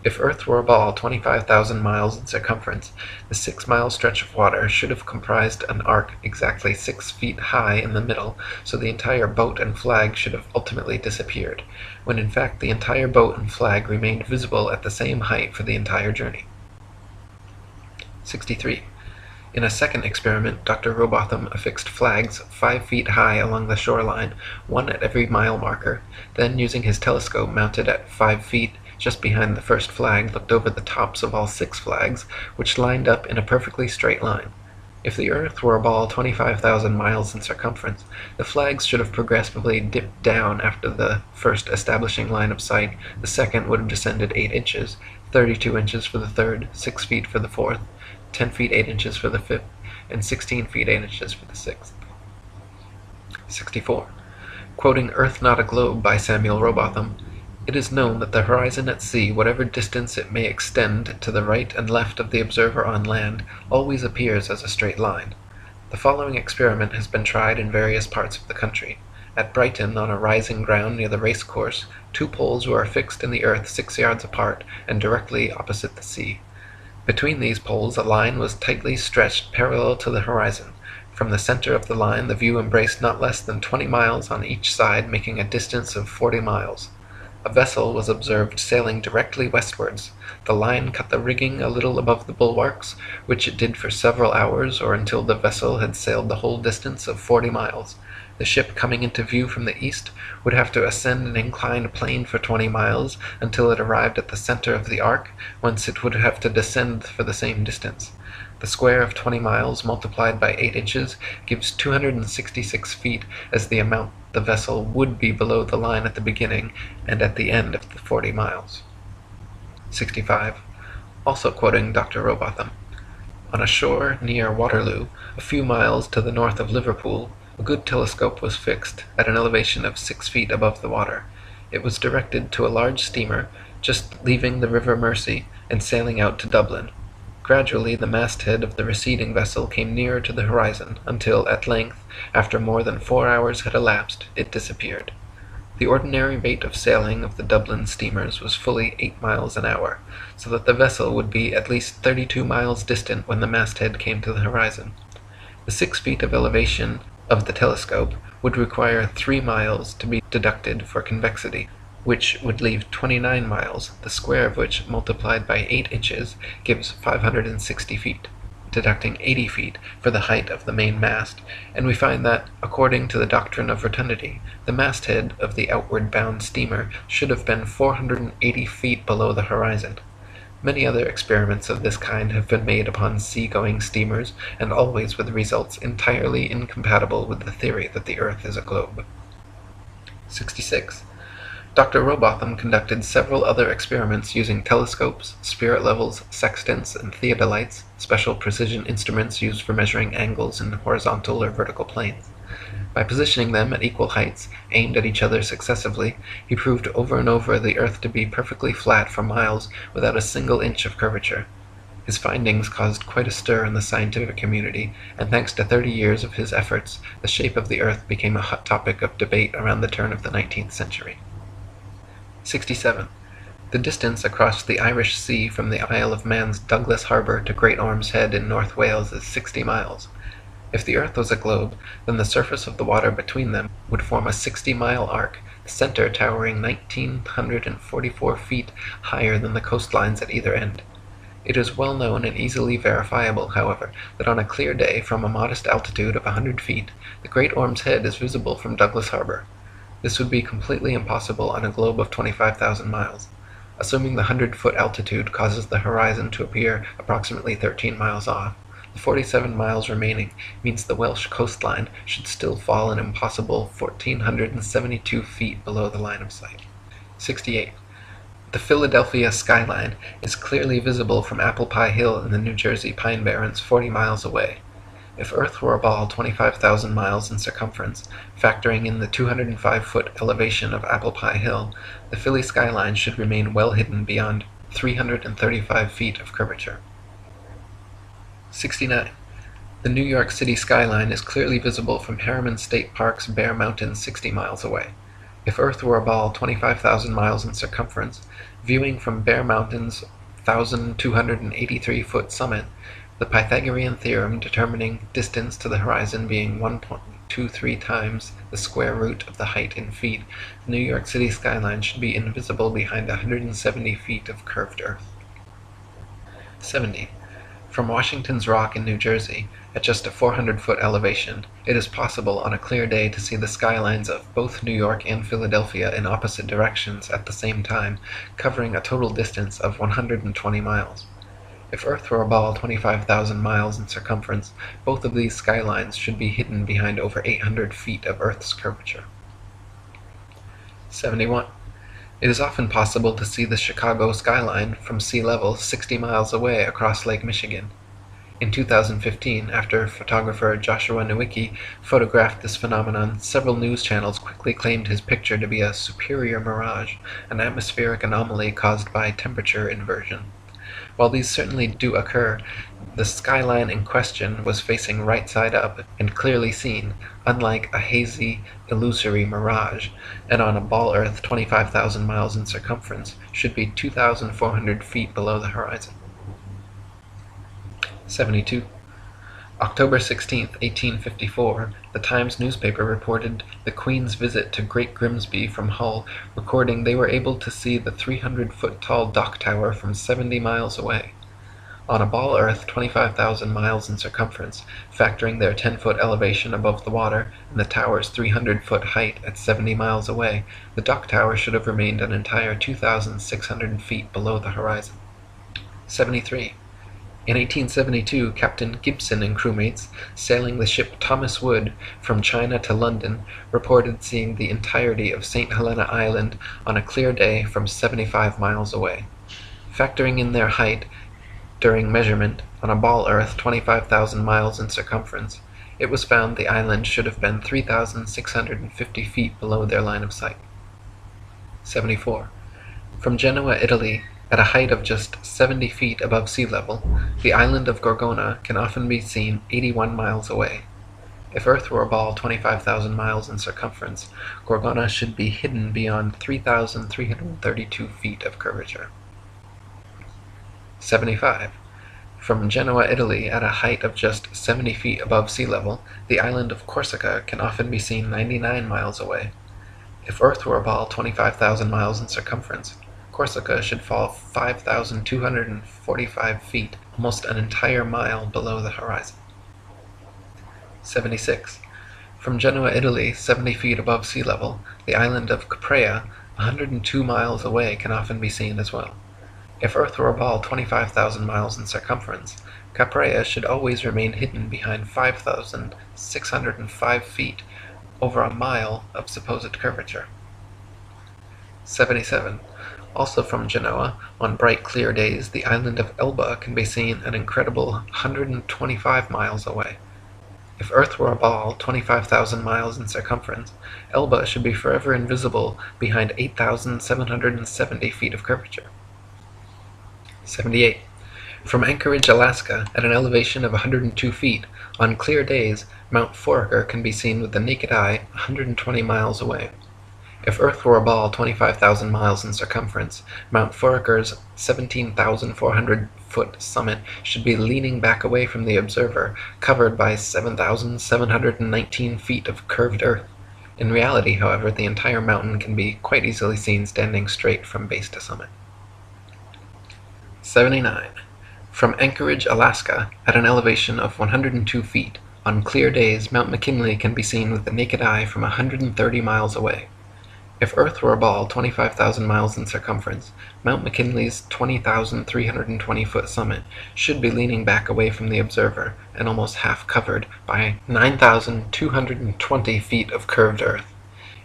If Earth were a ball 25,000 miles in circumference, the 6-mile stretch of water should have comprised an arc exactly 6 feet high in the middle, so the entire boat and flag should have ultimately disappeared, when in fact the entire boat and flag remained visible at the same height for the entire journey. 63. In a second experiment, Dr. Rowbotham affixed flags 5 feet high along the shoreline, one at every mile marker, then using his telescope mounted at 5 feet just behind the first flag, looked over the tops of all 6 flags, which lined up in a perfectly straight line. If the Earth were a ball 25,000 miles in circumference, the flags should have progressively dipped down after the first establishing line of sight, the second would have descended 8 inches, 32 inches for the third, 6 feet for the fourth, 10 feet 8 inches for the fifth, and 16 feet 8 inches for the sixth. 64. Quoting Earth Not a Globe by Samuel Rowbotham, "It is known that the horizon at sea, whatever distance it may extend to the right and left of the observer on land, always appears as a straight line. The following experiment has been tried in various parts of the country. At Brighton, on a rising ground near the race course, 2 poles were affixed in the earth 6 yards apart and directly opposite the sea. Between these poles a line was tightly stretched parallel to the horizon. From the center of the line the view embraced not less than 20 miles on each side, making a distance of 40 miles. A vessel was observed sailing directly westwards. The line cut the rigging a little above the bulwarks, which it did for several hours or until the vessel had sailed the whole distance of 40 miles. The ship coming into view from the east would have to ascend an inclined plane for 20 miles until it arrived at the center of the arc, whence it would have to descend for the same distance. The square of 20 miles multiplied by 8 inches gives 266 feet as the amount the vessel would be below the line at the beginning and at the end of the 40 miles. 65. Also quoting Dr. Rowbotham, "On a shore near Waterloo, a few miles to the north of Liverpool, a good telescope was fixed at an elevation of 6 feet above the water. It was directed to a large steamer just leaving the River Mersey and sailing out to Dublin. Gradually the masthead of the receding vessel came nearer to the horizon, until at length, after more than 4 hours had elapsed, it disappeared. The ordinary rate of sailing of the Dublin steamers was fully 8 miles an hour, so that the vessel would be at least 32 miles distant when the masthead came to the horizon. The 6 feet of elevation of the telescope would require 3 miles to be deducted for convexity, which would leave 29 miles, the square of which multiplied by 8 inches gives 560 feet, deducting 80 feet for the height of the main mast, and we find that, according to the doctrine of rotundity, the masthead of the outward-bound steamer should have been 480 feet below the horizon. Many other experiments of this kind have been made upon sea-going steamers, and always with results entirely incompatible with the theory that the earth is a globe. 66. Dr. Rowbotham conducted several other experiments using telescopes, spirit levels, sextants, and theodolites, special precision instruments used for measuring angles in horizontal or vertical planes. By positioning them at equal heights, aimed at each other successively, he proved over and over the earth to be perfectly flat for miles without a single inch of curvature. His findings caused quite a stir in the scientific community, and thanks to 30 years of his efforts, the shape of the Earth became a hot topic of debate around the turn of the 19th century. 67. The distance across the Irish Sea from the Isle of Man's Douglas Harbour to Great Orme's Head in North Wales is 60 miles. If the Earth was a globe, then the surface of the water between them would form a 60-mile arc, the center towering 1,944 feet higher than the coastlines at either end. It is well known and easily verifiable, however, that on a clear day from a modest altitude of 100 feet, the Great Orme's Head is visible from Douglas Harbour. This would be completely impossible on a globe of 25,000 miles. Assuming the 100-foot altitude causes the horizon to appear approximately 13 miles off, the 47 miles remaining means the Welsh coastline should still fall an impossible 1,472 feet below the line of sight. 68. The Philadelphia skyline is clearly visible from Apple Pie Hill in the New Jersey Pine Barrens 40 miles away. If Earth were a ball 25,000 miles in circumference, factoring in the 205-foot elevation of Apple Pie Hill, the Philly skyline should remain well hidden beyond 335 feet of curvature. 69. The New York City skyline is clearly visible from Harriman State Park's Bear Mountain 60 miles away. If Earth were a ball 25,000 miles in circumference, viewing from Bear Mountain's 1,283-foot summit, the Pythagorean theorem determining distance to the horizon being 1.23 times the square root of the height in feet, the New York City skyline should be invisible behind 170 feet of curved Earth. 70. From Washington's Rock in New Jersey, at just a 400-foot elevation, it is possible on a clear day to see the skylines of both New York and Philadelphia in opposite directions at the same time, covering a total distance of 120 miles. If Earth were a ball 25,000 miles in circumference, both of these skylines should be hidden behind over 800 feet of Earth's curvature. 71. It is often possible to see the Chicago skyline from sea level 60 miles away across Lake Michigan. In 2015, after photographer Joshua Nowicki photographed this phenomenon, several news channels quickly claimed his picture to be a superior mirage, an atmospheric anomaly caused by temperature inversion. While these certainly do occur, the skyline in question was facing right side up and clearly seen, unlike a hazy, illusory mirage, and on a ball Earth 25,000 miles in circumference should be 2,400 feet below the horizon. 72. October 16, 1854, the Times newspaper reported the Queen's visit to Great Grimsby from Hull, recording they were able to see the 300-foot-tall dock tower from 70 miles away. On a ball Earth 25,000 miles in circumference, factoring their 10-foot elevation above the water and the tower's 300-foot height at 70 miles away, the dock tower should have remained an entire 2,600 feet below the horizon. 73. In 1872, Captain Gibson and crewmates, sailing the ship Thomas Wood from China to London, reported seeing the entirety of St. Helena Island on a clear day from 75 miles away. Factoring in their height during measurement on a ball Earth 25,000 miles in circumference, it was found the island should have been 3,650 feet below their line of sight. 74. From Genoa, Italy, at a height of just 70 feet above sea level, the island of Gorgona can often be seen 81 miles away. If Earth were a ball 25,000 miles in circumference, Gorgona should be hidden beyond 3,332 feet of curvature. 75. From Genoa, Italy, at a height of just 70 feet above sea level, the island of Corsica can often be seen 99 miles away. If Earth were a ball 25,000 miles in circumference, Corsica should fall 5,245 feet, almost an entire mile below the horizon. 76. From Genoa, Italy, 70 feet above sea level, the island of Caprea, 102 miles away, can often be seen as well. If Earth were a ball 25,000 miles in circumference, Caprea should always remain hidden behind 5,605 feet, over a mile of supposed curvature. 77. Also from Genoa, on bright clear days, the island of Elba can be seen an incredible 125 miles away. If Earth were a ball 25,000 miles in circumference, Elba should be forever invisible behind 8,770 feet of curvature. 78. From Anchorage, Alaska, at an elevation of 102 feet, on clear days, Mount Foraker can be seen with the naked eye 120 miles away. If Earth were a ball 25,000 miles in circumference, Mount Foraker's 17,400-foot summit should be leaning back away from the observer, covered by 7,719 feet of curved earth. In reality, however, the entire mountain can be quite easily seen standing straight from base to summit. 79. From Anchorage, Alaska, at an elevation of 102 feet, on clear days Mount McKinley can be seen with the naked eye from 130 miles away. If Earth were a ball 25,000 miles in circumference, Mount McKinley's 20,320-foot summit should be leaning back away from the observer and almost half covered by 9,220 feet of curved earth.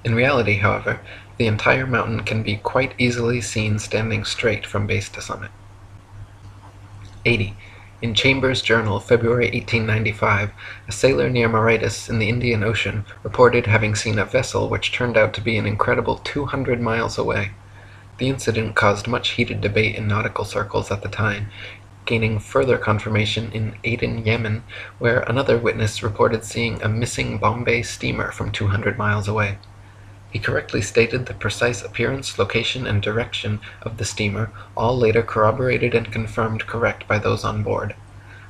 In reality, however, the entire mountain can be quite easily seen standing straight from base to summit. 80. In Chambers' Journal, February 1895, a sailor near Mauritius in the Indian Ocean reported having seen a vessel which turned out to be an incredible 200 miles away. The incident caused much heated debate in nautical circles at the time, gaining further confirmation in Aden, Yemen, where another witness reported seeing a missing Bombay steamer from 200 miles away. He correctly stated the precise appearance, location, and direction of the steamer, all later corroborated and confirmed correct by those on board.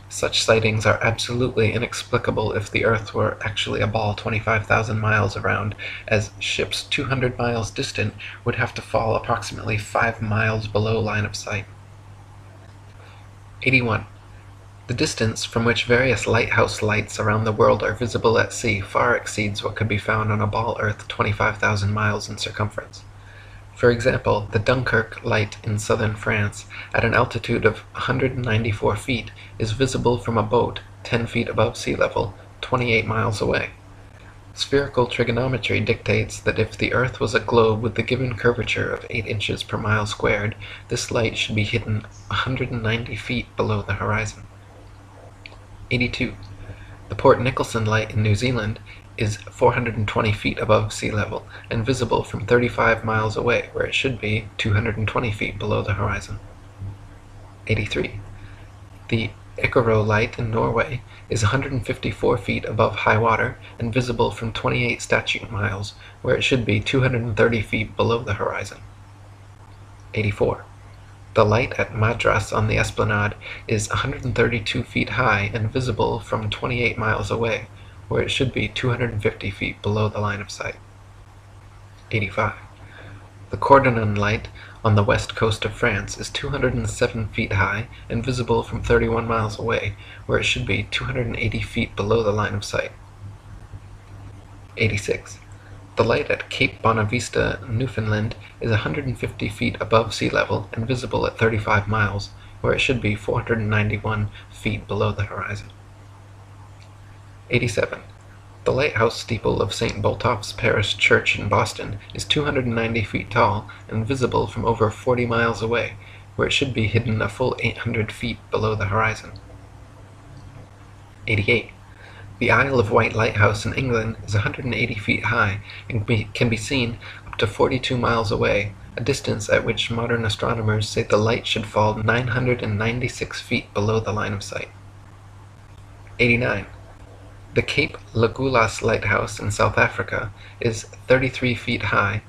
Such sightings are absolutely inexplicable if the Earth were actually a ball 25,000 miles around, as ships 200 miles distant would have to fall approximately 5 miles below line of sight. 81. The distance from which various lighthouse lights around the world are visible at sea far exceeds what could be found on a ball Earth 25,000 miles in circumference. For example, the Dunkirk light in southern France, at an altitude of 194 feet, is visible from a boat 10 feet above sea level, 28 miles away. Spherical trigonometry dictates that if the Earth was a globe with the given curvature of 8 inches per mile squared, this light should be hidden 190 feet below the horizon. 82. The Port Nicholson light in New Zealand is 420 feet above sea level and visible from 35 miles away, where it should be 220 feet below the horizon. 83. The Icaro light in Norway is 154 feet above high water and visible from 28 statute miles, where it should be 230 feet below the horizon. 84. The light at Madras on the Esplanade is 132 feet high and visible from 28 miles away, where it should be 250 feet below the line of sight. 85. The Cordonan light on the west coast of France is 207 feet high and visible from 31 miles away, where it should be 280 feet below the line of sight. 86. The light at Cape Bonavista, Newfoundland, is 150 feet above sea level and visible at 35 miles, where it should be 491 feet below the horizon. 87. The lighthouse steeple of St. Botolph's Parish Church in Boston is 290 feet tall and visible from over 40 miles away, where it should be hidden a full 800 feet below the horizon. 88. The Isle of Wight Lighthouse in England is 180 feet high and can be seen up to 42 miles away, a distance at which modern astronomers say the light should fall 996 feet below the line of sight. 89. The Cape Legulas Lighthouse in South Africa is 33 feet high,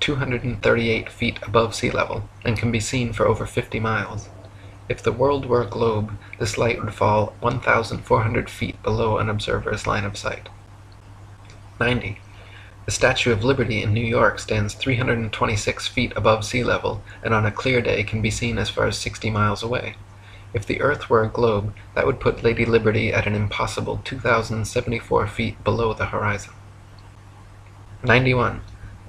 238 feet above sea level, and can be seen for over 50 miles. If the world were a globe, this light would fall 1,400 feet below an observer's line of sight. 90. The Statue of Liberty in New York stands 326 feet above sea level, and on a clear day can be seen as far as 60 miles away. If the Earth were a globe, that would put Lady Liberty at an impossible 2,074 feet below the horizon. 91.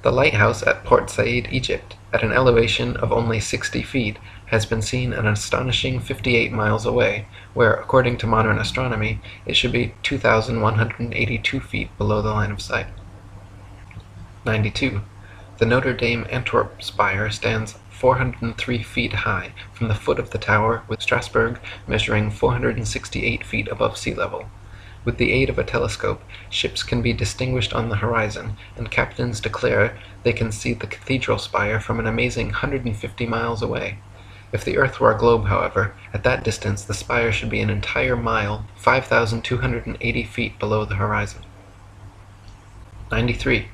The lighthouse at Port Said, Egypt, at an elevation of only 60 feet, has been seen an astonishing 58 miles away, where, according to modern astronomy, it should be 2,182 feet below the line of sight. 92. The Notre Dame Antwerp spire stands 403 feet high from the foot of the tower, with Strasbourg measuring 468 feet above sea level. With the aid of a telescope, ships can be distinguished on the horizon, and captains declare they can see the cathedral spire from an amazing 150 miles away. If the Earth were a globe, however, at that distance the spire should be an entire mile, 5,280 feet below the horizon. 93.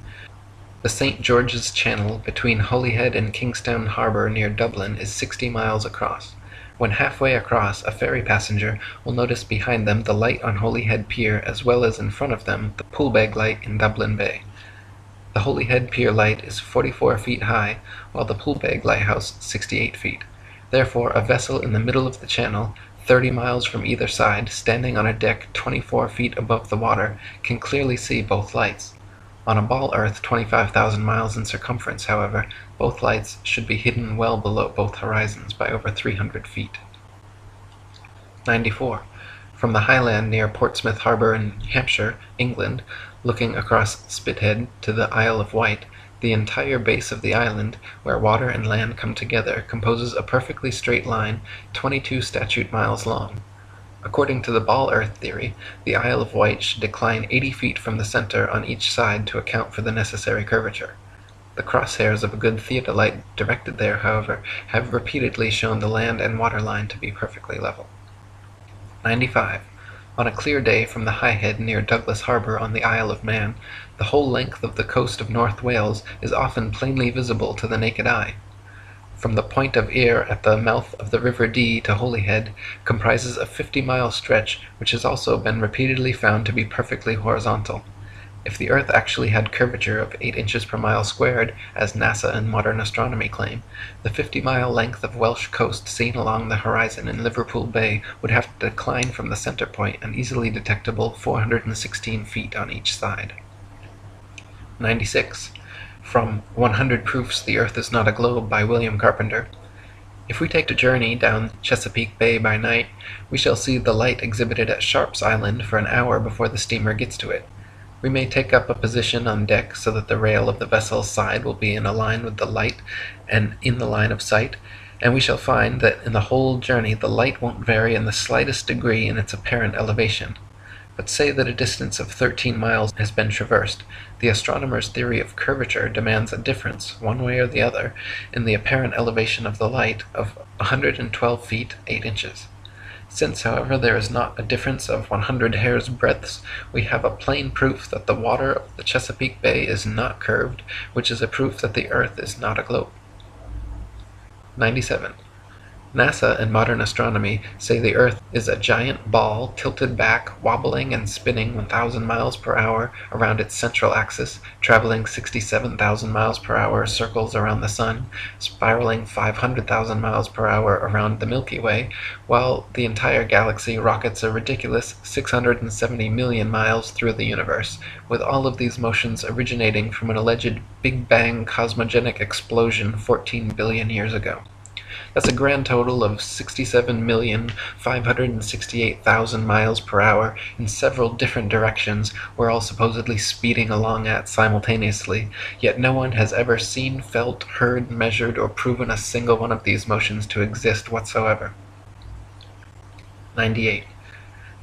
The St. George's Channel between Holyhead and Kingstown Harbour near Dublin is 60 miles across. When halfway across, a ferry passenger will notice behind them the light on Holyhead Pier as well as in front of them the Poolbeg light in Dublin Bay. The Holyhead Pier light is 44 feet high, while the Poolbeg lighthouse 68 feet. Therefore, a vessel in the middle of the channel, 30 miles from either side, standing on a deck 24 feet above the water, can clearly see both lights. On a ball earth 25,000 miles in circumference, however, both lights should be hidden well below both horizons by over 300 feet. 94. From the highland near Portsmouth Harbour in Hampshire, England, looking across Spithead to the Isle of Wight, the entire base of the island, where water and land come together, composes a perfectly straight line 22 statute miles long. According to the ball earth theory, the Isle of Wight should decline 80 feet from the center on each side to account for the necessary curvature. The crosshairs of a good theodolite directed there, however, have repeatedly shown the land and water line to be perfectly level. 95. On a clear day from the High Head near Douglas Harbour on the Isle of Man, the whole length of the coast of North Wales is often plainly visible to the naked eye. From the Point of Ayr at the mouth of the River Dee to Holyhead comprises a 50-mile stretch which has also been repeatedly found to be perfectly horizontal. If the Earth actually had curvature of 8 inches per mile squared, as NASA and modern astronomy claim, the 50-mile length of Welsh coast seen along the horizon in Liverpool Bay would have to decline from the center point an easily detectable 416 feet on each side. 96. From 100 Proofs the Earth is Not a Globe by William Carpenter. If we take a journey down Chesapeake Bay by night, we shall see the light exhibited at Sharp's Island for an hour before the steamer gets to it. We may take up a position on deck so that the rail of the vessel's side will be in a line with the light and in the line of sight, and we shall find that in the whole journey the light won't vary in the slightest degree in its apparent elevation. But say that a distance of 13 miles has been traversed, the astronomer's theory of curvature demands a difference, one way or the other, in the apparent elevation of the light of 112 feet 8 inches. Since, however, there is not a difference of 100 hair's breadths, we have a plain proof that the water of the Chesapeake Bay is not curved, which is a proof that the Earth is not a globe. 97. NASA and modern astronomy say the Earth is a giant ball tilted back, wobbling and spinning 1,000 miles per hour around its central axis, traveling 67,000 miles per hour circles around the Sun, spiraling 500,000 miles per hour around the Milky Way, while the entire galaxy rockets a ridiculous 670 million miles through the universe, with all of these motions originating from an alleged Big Bang cosmogenic explosion 14 billion years ago. That's a grand total of 67,568,000 miles per hour in several different directions we're all supposedly speeding along at simultaneously, yet no one has ever seen, felt, heard, measured, or proven a single one of these motions to exist whatsoever. 98.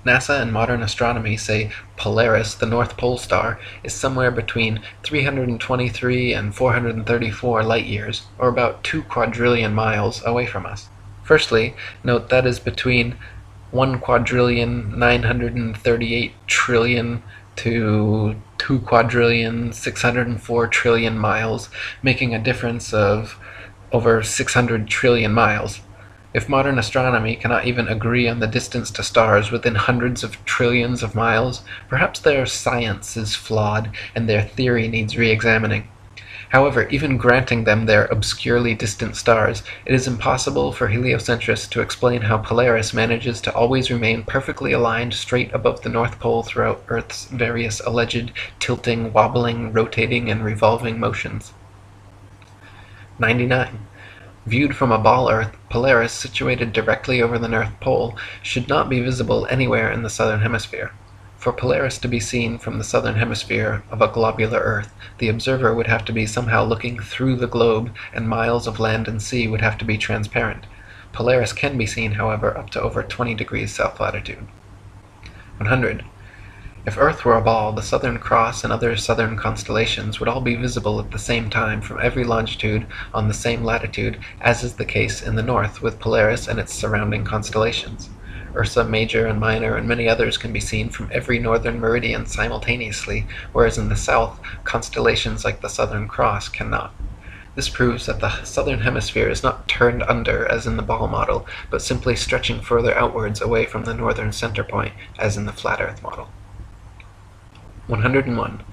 NASA and modern astronomy say Polaris, the North Pole star, is somewhere between 323 and 434 light-years, or about 2 quadrillion miles, away from us. Firstly, note that is between 1,938,000,000,000,000 to 2,604,000,000,000,000 miles, making a difference of over 600 trillion miles. If modern astronomy cannot even agree on the distance to stars within hundreds of trillions of miles, perhaps their science is flawed and their theory needs re-examining. However, even granting them their obscurely distant stars, it is impossible for heliocentrists to explain how Polaris manages to always remain perfectly aligned straight above the North Pole throughout Earth's various alleged tilting, wobbling, rotating, and revolving motions. 99. Viewed from a ball Earth, Polaris, situated directly over the North Pole, should not be visible anywhere in the southern hemisphere. For Polaris to be seen from the southern hemisphere of a globular Earth, the observer would have to be somehow looking through the globe, and miles of land and sea would have to be transparent. Polaris can be seen, however, up to over 20 degrees south latitude. 100. If Earth were a ball, the Southern Cross and other southern constellations would all be visible at the same time from every longitude on the same latitude, as is the case in the north with Polaris and its surrounding constellations. Ursa Major and Minor and many others can be seen from every northern meridian simultaneously, whereas in the south, constellations like the Southern Cross cannot. This proves that the southern hemisphere is not turned under as in the ball model, but simply stretching further outwards away from the northern center point as in the flat Earth model. 101.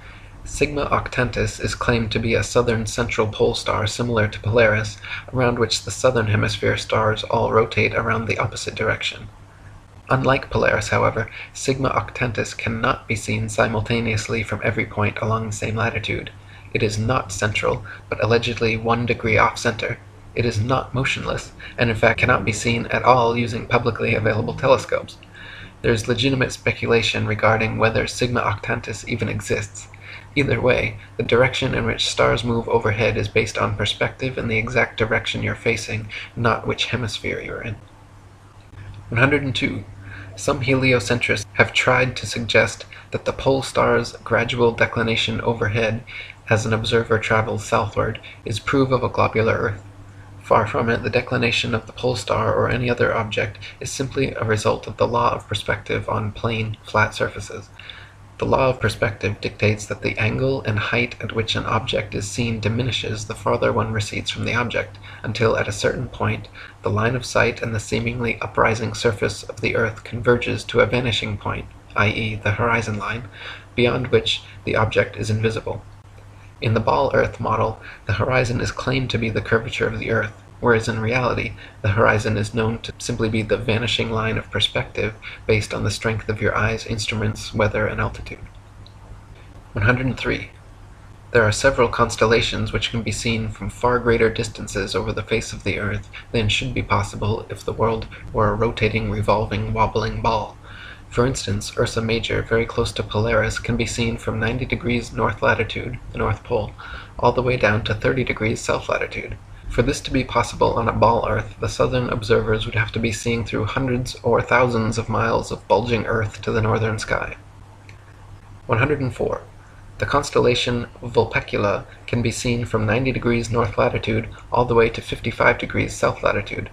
Sigma Octantis is claimed to be a southern central pole star similar to Polaris, around which the southern hemisphere stars all rotate around the opposite direction. Unlike Polaris, however, Sigma Octantis cannot be seen simultaneously from every point along the same latitude. It is not central, but allegedly 1 degree off-center. It is not motionless, and in fact cannot be seen at all using publicly available telescopes. There is legitimate speculation regarding whether Sigma Octantis even exists. Either way, the direction in which stars move overhead is based on perspective and the exact direction you're facing, not which hemisphere you're in. 102. Some heliocentrists have tried to suggest that the pole star's gradual declination overhead as an observer travels southward is proof of a globular Earth. Far from it, the declination of the pole star or any other object is simply a result of the law of perspective on plane, flat surfaces. The law of perspective dictates that the angle and height at which an object is seen diminishes the farther one recedes from the object, until at a certain point the line of sight and the seemingly uprising surface of the Earth converges to a vanishing point, i.e. the horizon line, beyond which the object is invisible. In the ball Earth model, the horizon is claimed to be the curvature of the Earth, whereas in reality, the horizon is known to simply be the vanishing line of perspective based on the strength of your eyes, instruments, weather, and altitude. 103. There are several constellations which can be seen from far greater distances over the face of the Earth than should be possible if the world were a rotating, revolving, wobbling ball. For instance, Ursa Major, very close to Polaris, can be seen from 90 degrees north latitude, the North Pole, all the way down to 30 degrees south latitude. For this to be possible on a ball Earth, the southern observers would have to be seeing through hundreds or thousands of miles of bulging Earth to the northern sky. 104. The constellation Vulpecula can be seen from 90 degrees north latitude all the way to 55 degrees south latitude.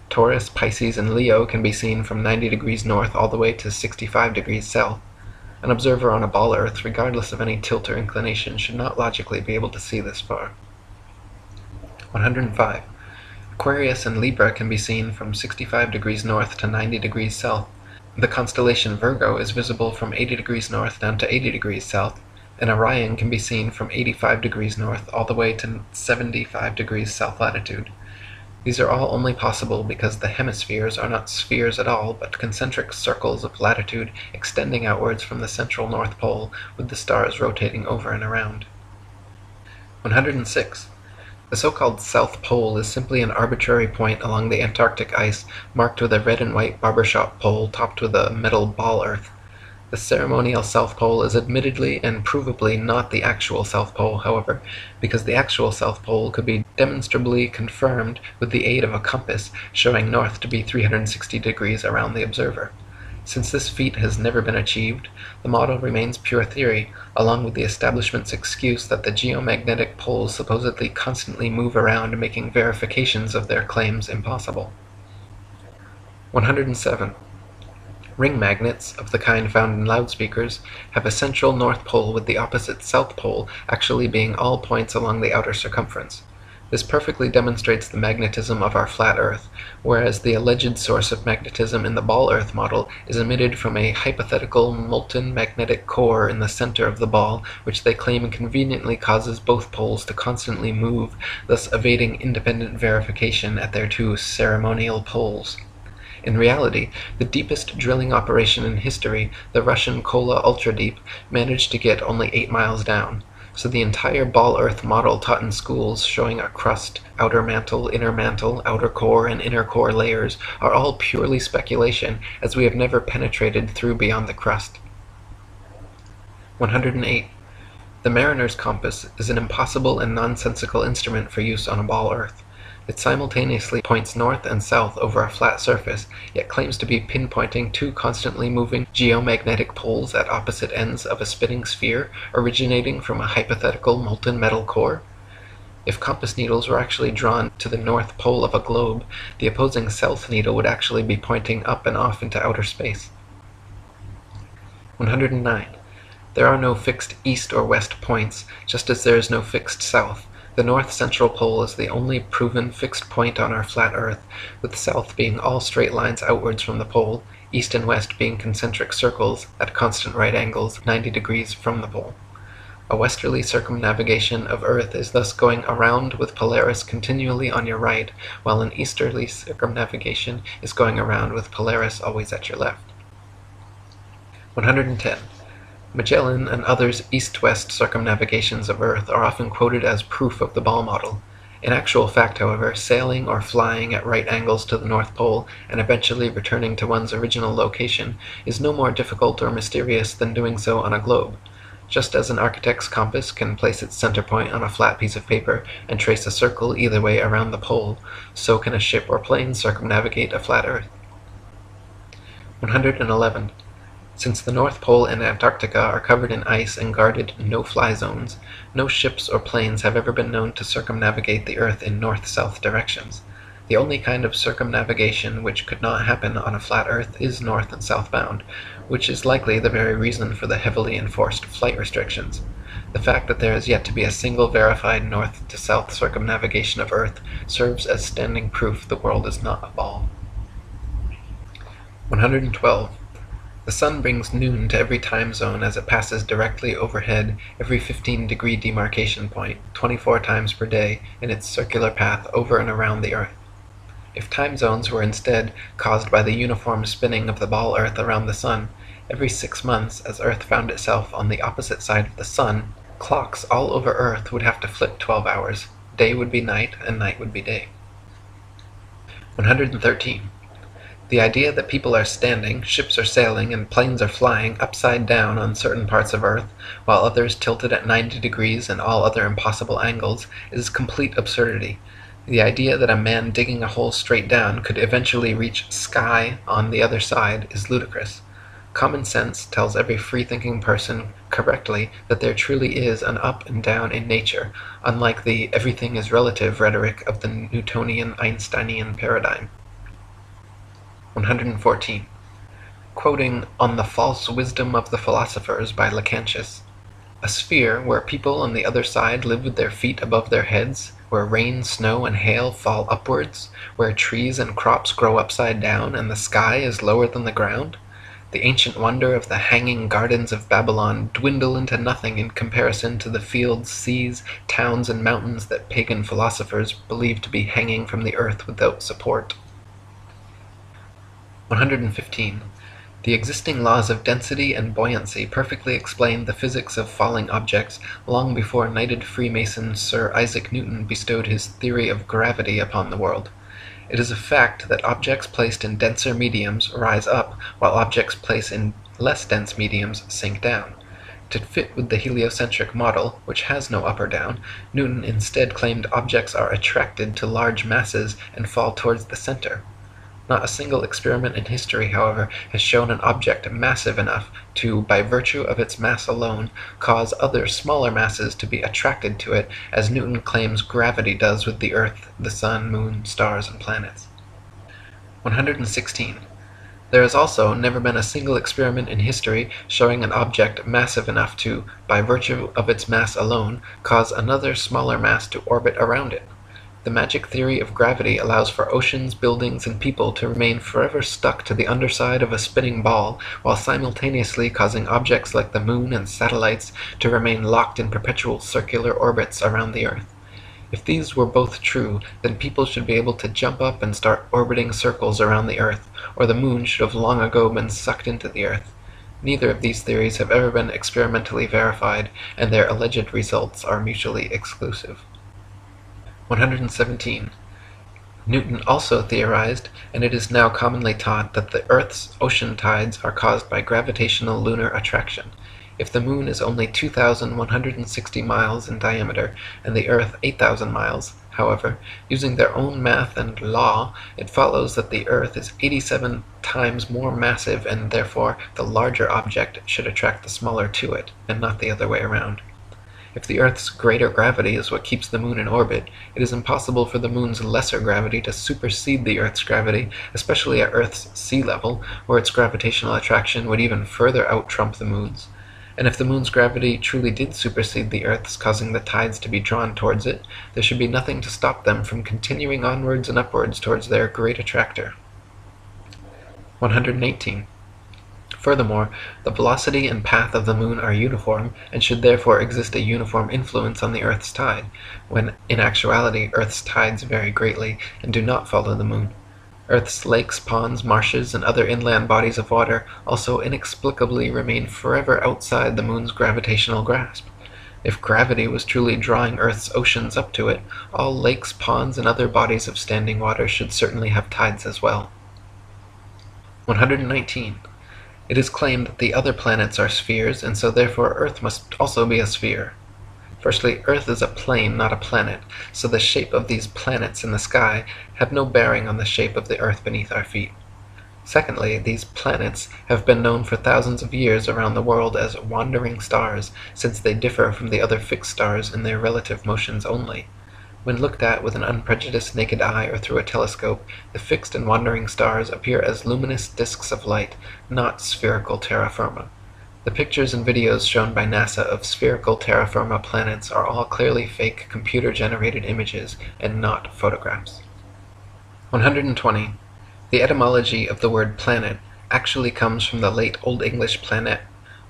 Taurus, Pisces, and Leo can be seen from 90 degrees north all the way to 65 degrees south. An observer on a ball Earth, regardless of any tilt or inclination, should not logically be able to see this far. 105. Aquarius and Libra can be seen from 65 degrees north to 90 degrees south. The constellation Virgo is visible from 80 degrees north down to 80 degrees south, and Orion can be seen from 85 degrees north all the way to 75 degrees south latitude. These are all only possible because the hemispheres are not spheres at all, but concentric circles of latitude extending outwards from the central North Pole, with the stars rotating over and around. 106. The so-called South Pole is simply an arbitrary point along the Antarctic ice marked with a red and white barbershop pole topped with a metal ball Earth. The ceremonial South Pole is admittedly and provably not the actual South Pole, however, because the actual South Pole could be demonstrably confirmed with the aid of a compass showing north to be 360 degrees around the observer. Since this feat has never been achieved, the model remains pure theory, along with the establishment's excuse that the geomagnetic poles supposedly constantly move around, making verifications of their claims impossible. 107. Ring magnets, of the kind found in loudspeakers, have a central North Pole with the opposite South Pole actually being all points along the outer circumference. This perfectly demonstrates the magnetism of our flat Earth, whereas the alleged source of magnetism in the ball Earth model is emitted from a hypothetical molten magnetic core in the center of the ball, which they claim conveniently causes both poles to constantly move, thus evading independent verification at their two ceremonial poles. In reality, the deepest drilling operation in history, the Russian Kola Ultra Deep, managed to get only 8 miles down. So the entire ball Earth model taught in schools showing a crust, outer mantle, outer core, and inner core layers are all purely speculation, as we have never penetrated through beyond the crust. 108. The mariner's compass is an impossible and nonsensical instrument for use on a ball Earth. It simultaneously points north and south over a flat surface, yet claims to be pinpointing two constantly moving geomagnetic poles at opposite ends of a spinning sphere originating from a hypothetical molten metal core. If compass needles were actually drawn to the north pole of a globe, the opposing south needle would actually be pointing up and off into outer space. 109. There are no fixed east or west points, just as there is no fixed south. The north central pole is the only proven fixed point on our flat Earth, with south being all straight lines outwards from the pole, east and west being concentric circles at constant right angles 90 degrees from the pole. A westerly circumnavigation of Earth is thus going around with Polaris continually on your right, while an easterly circumnavigation is going around with Polaris always at your left. 110. Magellan and others' east-west circumnavigations of Earth are often quoted as proof of the ball model. In actual fact, however, sailing or flying at right angles to the North Pole and eventually returning to one's original location is no more difficult or mysterious than doing so on a globe. Just as an architect's compass can place its center point on a flat piece of paper and trace a circle either way around the pole, so can a ship or plane circumnavigate a flat Earth. 111. Since the North Pole and Antarctica are covered in ice and guarded no-fly zones, no ships or planes have ever been known to circumnavigate the Earth in north-south directions. The only kind of circumnavigation which could not happen on a flat Earth is north and southbound, which is likely the very reason for the heavily enforced flight restrictions. The fact that there is yet to be a single verified north-to-south circumnavigation of Earth serves as standing proof the world is not a ball. 112. The sun brings noon to every time zone as it passes directly overhead every 15-degree demarcation point, 24 times per day, in its circular path over and around the Earth. If time zones were instead caused by the uniform spinning of the ball Earth around the sun, every 6 months, as Earth found itself on the opposite side of the sun, clocks all over Earth would have to flip 12 hours. Day would be night, and night would be day. 113. The idea that people are standing, ships are sailing, and planes are flying upside down on certain parts of Earth, while others tilted at 90 degrees and all other impossible angles, is complete absurdity. The idea that a man digging a hole straight down could eventually reach sky on the other side is ludicrous. Common sense tells every free-thinking person correctly that there truly is an up and down in nature, unlike the everything is relative rhetoric of the Newtonian Einsteinian paradigm. 114. Quoting On the False Wisdom of the Philosophers by Lactantius, a sphere where people on the other side live with their feet above their heads, where rain, snow, and hail fall upwards, where trees and crops grow upside down, and the sky is lower than the ground, the ancient wonder of the hanging gardens of Babylon dwindle into nothing in comparison to the fields, seas, towns, and mountains that pagan philosophers believe to be hanging from the earth without support. 115. The existing laws of density and buoyancy perfectly explained the physics of falling objects long before knighted Freemason Sir Isaac Newton bestowed his theory of gravity upon the world. It is a fact that objects placed in denser mediums rise up, while objects placed in less dense mediums sink down. To fit with the heliocentric model, which has no up or down, Newton instead claimed objects are attracted to large masses and fall towards the center. Not a single experiment in history, however, has shown an object massive enough to, by virtue of its mass alone, cause other smaller masses to be attracted to it, as Newton claims gravity does with the Earth, the Sun, Moon, stars, and planets. 116. There has also never been a single experiment in history showing an object massive enough to, by virtue of its mass alone, cause another smaller mass to orbit around it. The magic theory of gravity allows for oceans, buildings, and people to remain forever stuck to the underside of a spinning ball, while simultaneously causing objects like the moon and satellites to remain locked in perpetual circular orbits around the Earth. If these were both true, then people should be able to jump up and start orbiting circles around the Earth, or the moon should have long ago been sucked into the Earth. Neither of these theories have ever been experimentally verified, and their alleged results are mutually exclusive. 117. Newton also theorized, and it is now commonly taught, that the Earth's ocean tides are caused by gravitational lunar attraction. If the moon is only 2,160 miles in diameter, and the Earth 8,000 miles, however, using their own math and law, it follows that the Earth is 87 times more massive and therefore the larger object should attract the smaller to it, and not the other way around. If the Earth's greater gravity is what keeps the Moon in orbit, it is impossible for the Moon's lesser gravity to supersede the Earth's gravity, especially at Earth's sea level, where its gravitational attraction would even further out-trump the Moon's. And if the Moon's gravity truly did supersede the Earth's, causing the tides to be drawn towards it, there should be nothing to stop them from continuing onwards and upwards towards their great attractor. 118. Furthermore, the velocity and path of the Moon are uniform, and should therefore exist a uniform influence on the Earth's tide, when in actuality Earth's tides vary greatly and do not follow the Moon. Earth's lakes, ponds, marshes, and other inland bodies of water also inexplicably remain forever outside the Moon's gravitational grasp. If gravity was truly drawing Earth's oceans up to it, all lakes, ponds, and other bodies of standing water should certainly have tides as well. 119. It is claimed that the other planets are spheres, and so therefore Earth must also be a sphere. Firstly, Earth is a plane, not a planet, so the shape of these planets in the sky have no bearing on the shape of the Earth beneath our feet. Secondly, these planets have been known for thousands of years around the world as wandering stars, since they differ from the other fixed stars in their relative motions only. When looked at with an unprejudiced naked eye or through a telescope, the fixed and wandering stars appear as luminous disks of light, not spherical terra firma. The pictures and videos shown by NASA of spherical terra firma planets are all clearly fake computer-generated images and not photographs. 120. The etymology of the word planet actually comes from the late Old English planet,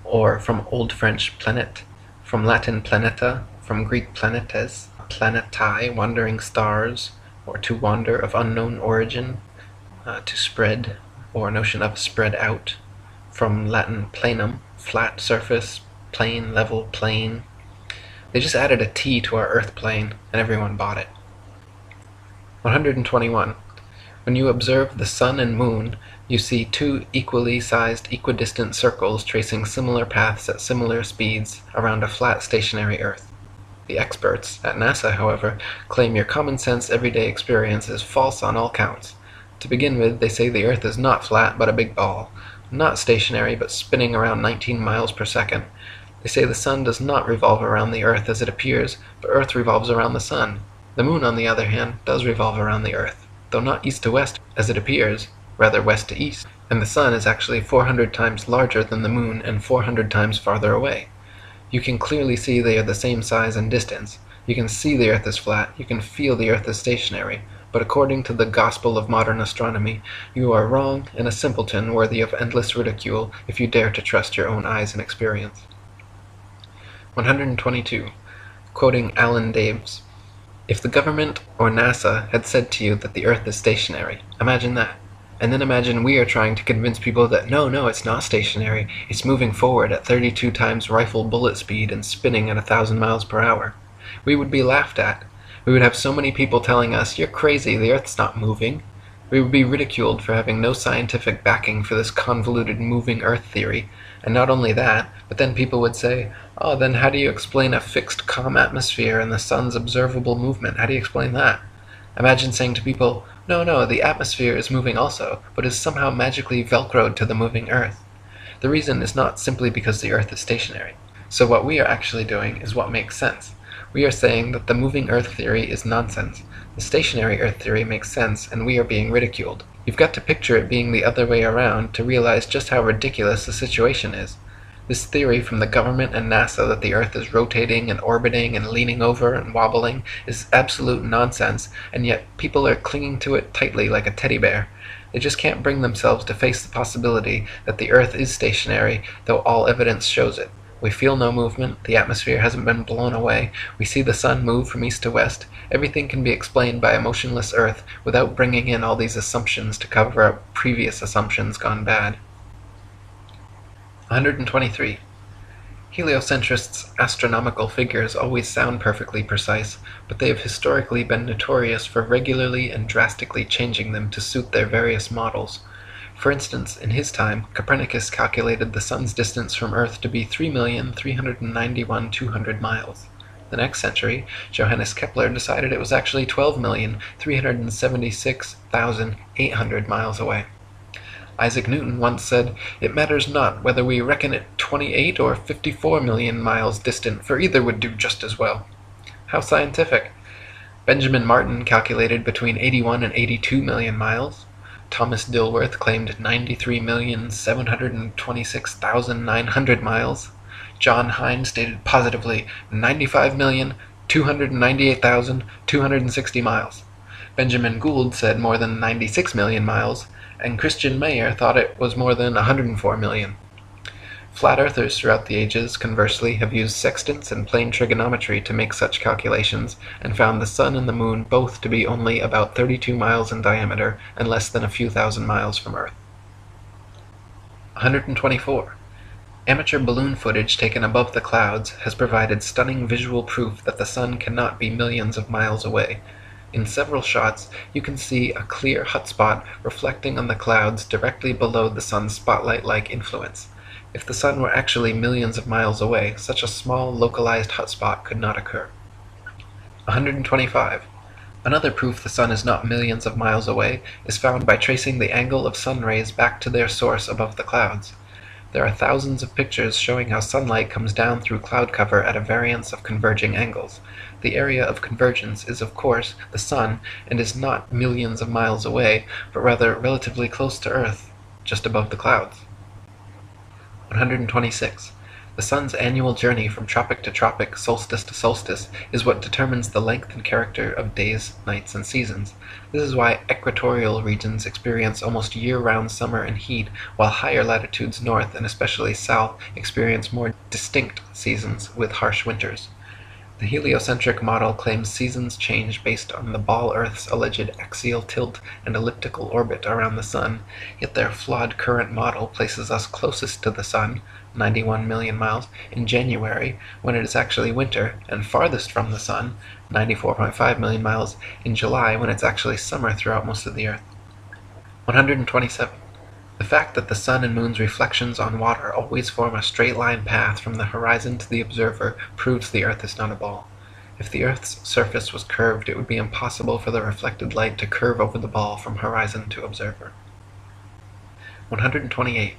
or from Old French planet, from Latin planeta, from Greek planetes, planetae, wandering stars, or to wander of unknown origin, to spread, or notion of spread out, from Latin planum, flat surface, plane, level, plane. They just added a T to our Earth plane, and everyone bought it. 121. When you observe the Sun and Moon, you see two equally sized equidistant circles tracing similar paths at similar speeds around a flat stationary Earth. The experts at NASA, however, claim your common sense everyday experience is false on all counts. To begin with, they say the Earth is not flat but a big ball, not stationary but spinning around 19 miles per second. They say the Sun does not revolve around the Earth as it appears, but Earth revolves around the Sun. The Moon, on the other hand, does revolve around the Earth, though not east to west as it appears, rather west to east, and the Sun is actually 400 times larger than the Moon and 400 times farther away. You can clearly see they are the same size and distance. You can see the Earth is flat, you can feel the Earth is stationary, but according to the gospel of modern astronomy, you are wrong and a simpleton worthy of endless ridicule if you dare to trust your own eyes and experience. 122. Quoting Alan Daves, "If the government or NASA had said to you that the Earth is stationary, imagine that. And then imagine we are trying to convince people that no, it's not stationary, it's moving forward at 32 times rifle bullet speed and spinning at 1,000 miles per hour. We would be laughed at. We would have so many people telling us, you're crazy, the Earth's not moving. We would be ridiculed for having no scientific backing for this convoluted moving Earth theory. And not only that, but then people would say, oh, then how do you explain a fixed calm atmosphere and the Sun's observable movement? How do you explain that? Imagine saying to people, no, the atmosphere is moving also, but is somehow magically velcroed to the moving Earth. The reason is not simply because the Earth is stationary. So what we are actually doing is what makes sense. We are saying that the moving Earth theory is nonsense. The stationary Earth theory makes sense, and we are being ridiculed. You've got to picture it being the other way around to realize just how ridiculous the situation is. This theory from the government and NASA that the Earth is rotating and orbiting and leaning over and wobbling is absolute nonsense, and yet people are clinging to it tightly like a teddy bear. They just can't bring themselves to face the possibility that the Earth is stationary, though all evidence shows it. We feel no movement, the atmosphere hasn't been blown away, we see the Sun move from east to west. Everything can be explained by a motionless Earth without bringing in all these assumptions to cover up previous assumptions gone bad. 123. Heliocentrists' astronomical figures always sound perfectly precise, but they have historically been notorious for regularly and drastically changing them to suit their various models. For instance, in his time, Copernicus calculated the Sun's distance from Earth to be 3,391,200 miles. The next century, Johannes Kepler decided it was actually 12,376,800 miles away. Isaac Newton once said, "It matters not whether we reckon it 28 or 54 million miles distant, for either would do just as well." How scientific! Benjamin Martin calculated between 81 and 82 million miles. Thomas Dilworth claimed 93,726,900 miles. John Hine stated positively 95,298,260 miles. Benjamin Gould said more than 96 million miles, and Christian Mayer thought it was more than 104 million. Flat earthers throughout the ages, conversely, have used sextants and plane trigonometry to make such calculations, and found the sun and the moon both to be only about 32 miles in diameter and less than a few thousand miles from Earth. 124. Amateur balloon footage taken above the clouds has provided stunning visual proof that the sun cannot be millions of miles away. In several shots, you can see a clear hot spot reflecting on the clouds directly below the sun's spotlight-like influence. If the sun were actually millions of miles away, such a small, localized hot spot could not occur. 125. Another proof the sun is not millions of miles away is found by tracing the angle of sun rays back to their source above the clouds. There are thousands of pictures showing how sunlight comes down through cloud cover at a variance of converging angles. The area of convergence is, of course, the sun, and is not millions of miles away, but rather relatively close to Earth, just above the clouds. 126. The sun's annual journey from tropic to tropic, solstice to solstice, is what determines the length and character of days, nights, and seasons. This is why equatorial regions experience almost year-round summer and heat, while higher latitudes north and especially south experience more distinct seasons with harsh winters. The heliocentric model claims seasons change based on the ball Earth's alleged axial tilt and elliptical orbit around the sun, yet their flawed current model places us closest to the sun, 91 million miles, in January, when it is actually winter, and farthest from the sun, 94.5 million miles, in July, when it's actually summer throughout most of the Earth. 127. The fact that the sun and moon's reflections on water always form a straight line path from the horizon to the observer proves the Earth is not a ball. If the Earth's surface was curved, it would be impossible for the reflected light to curve over the ball from horizon to observer. 128.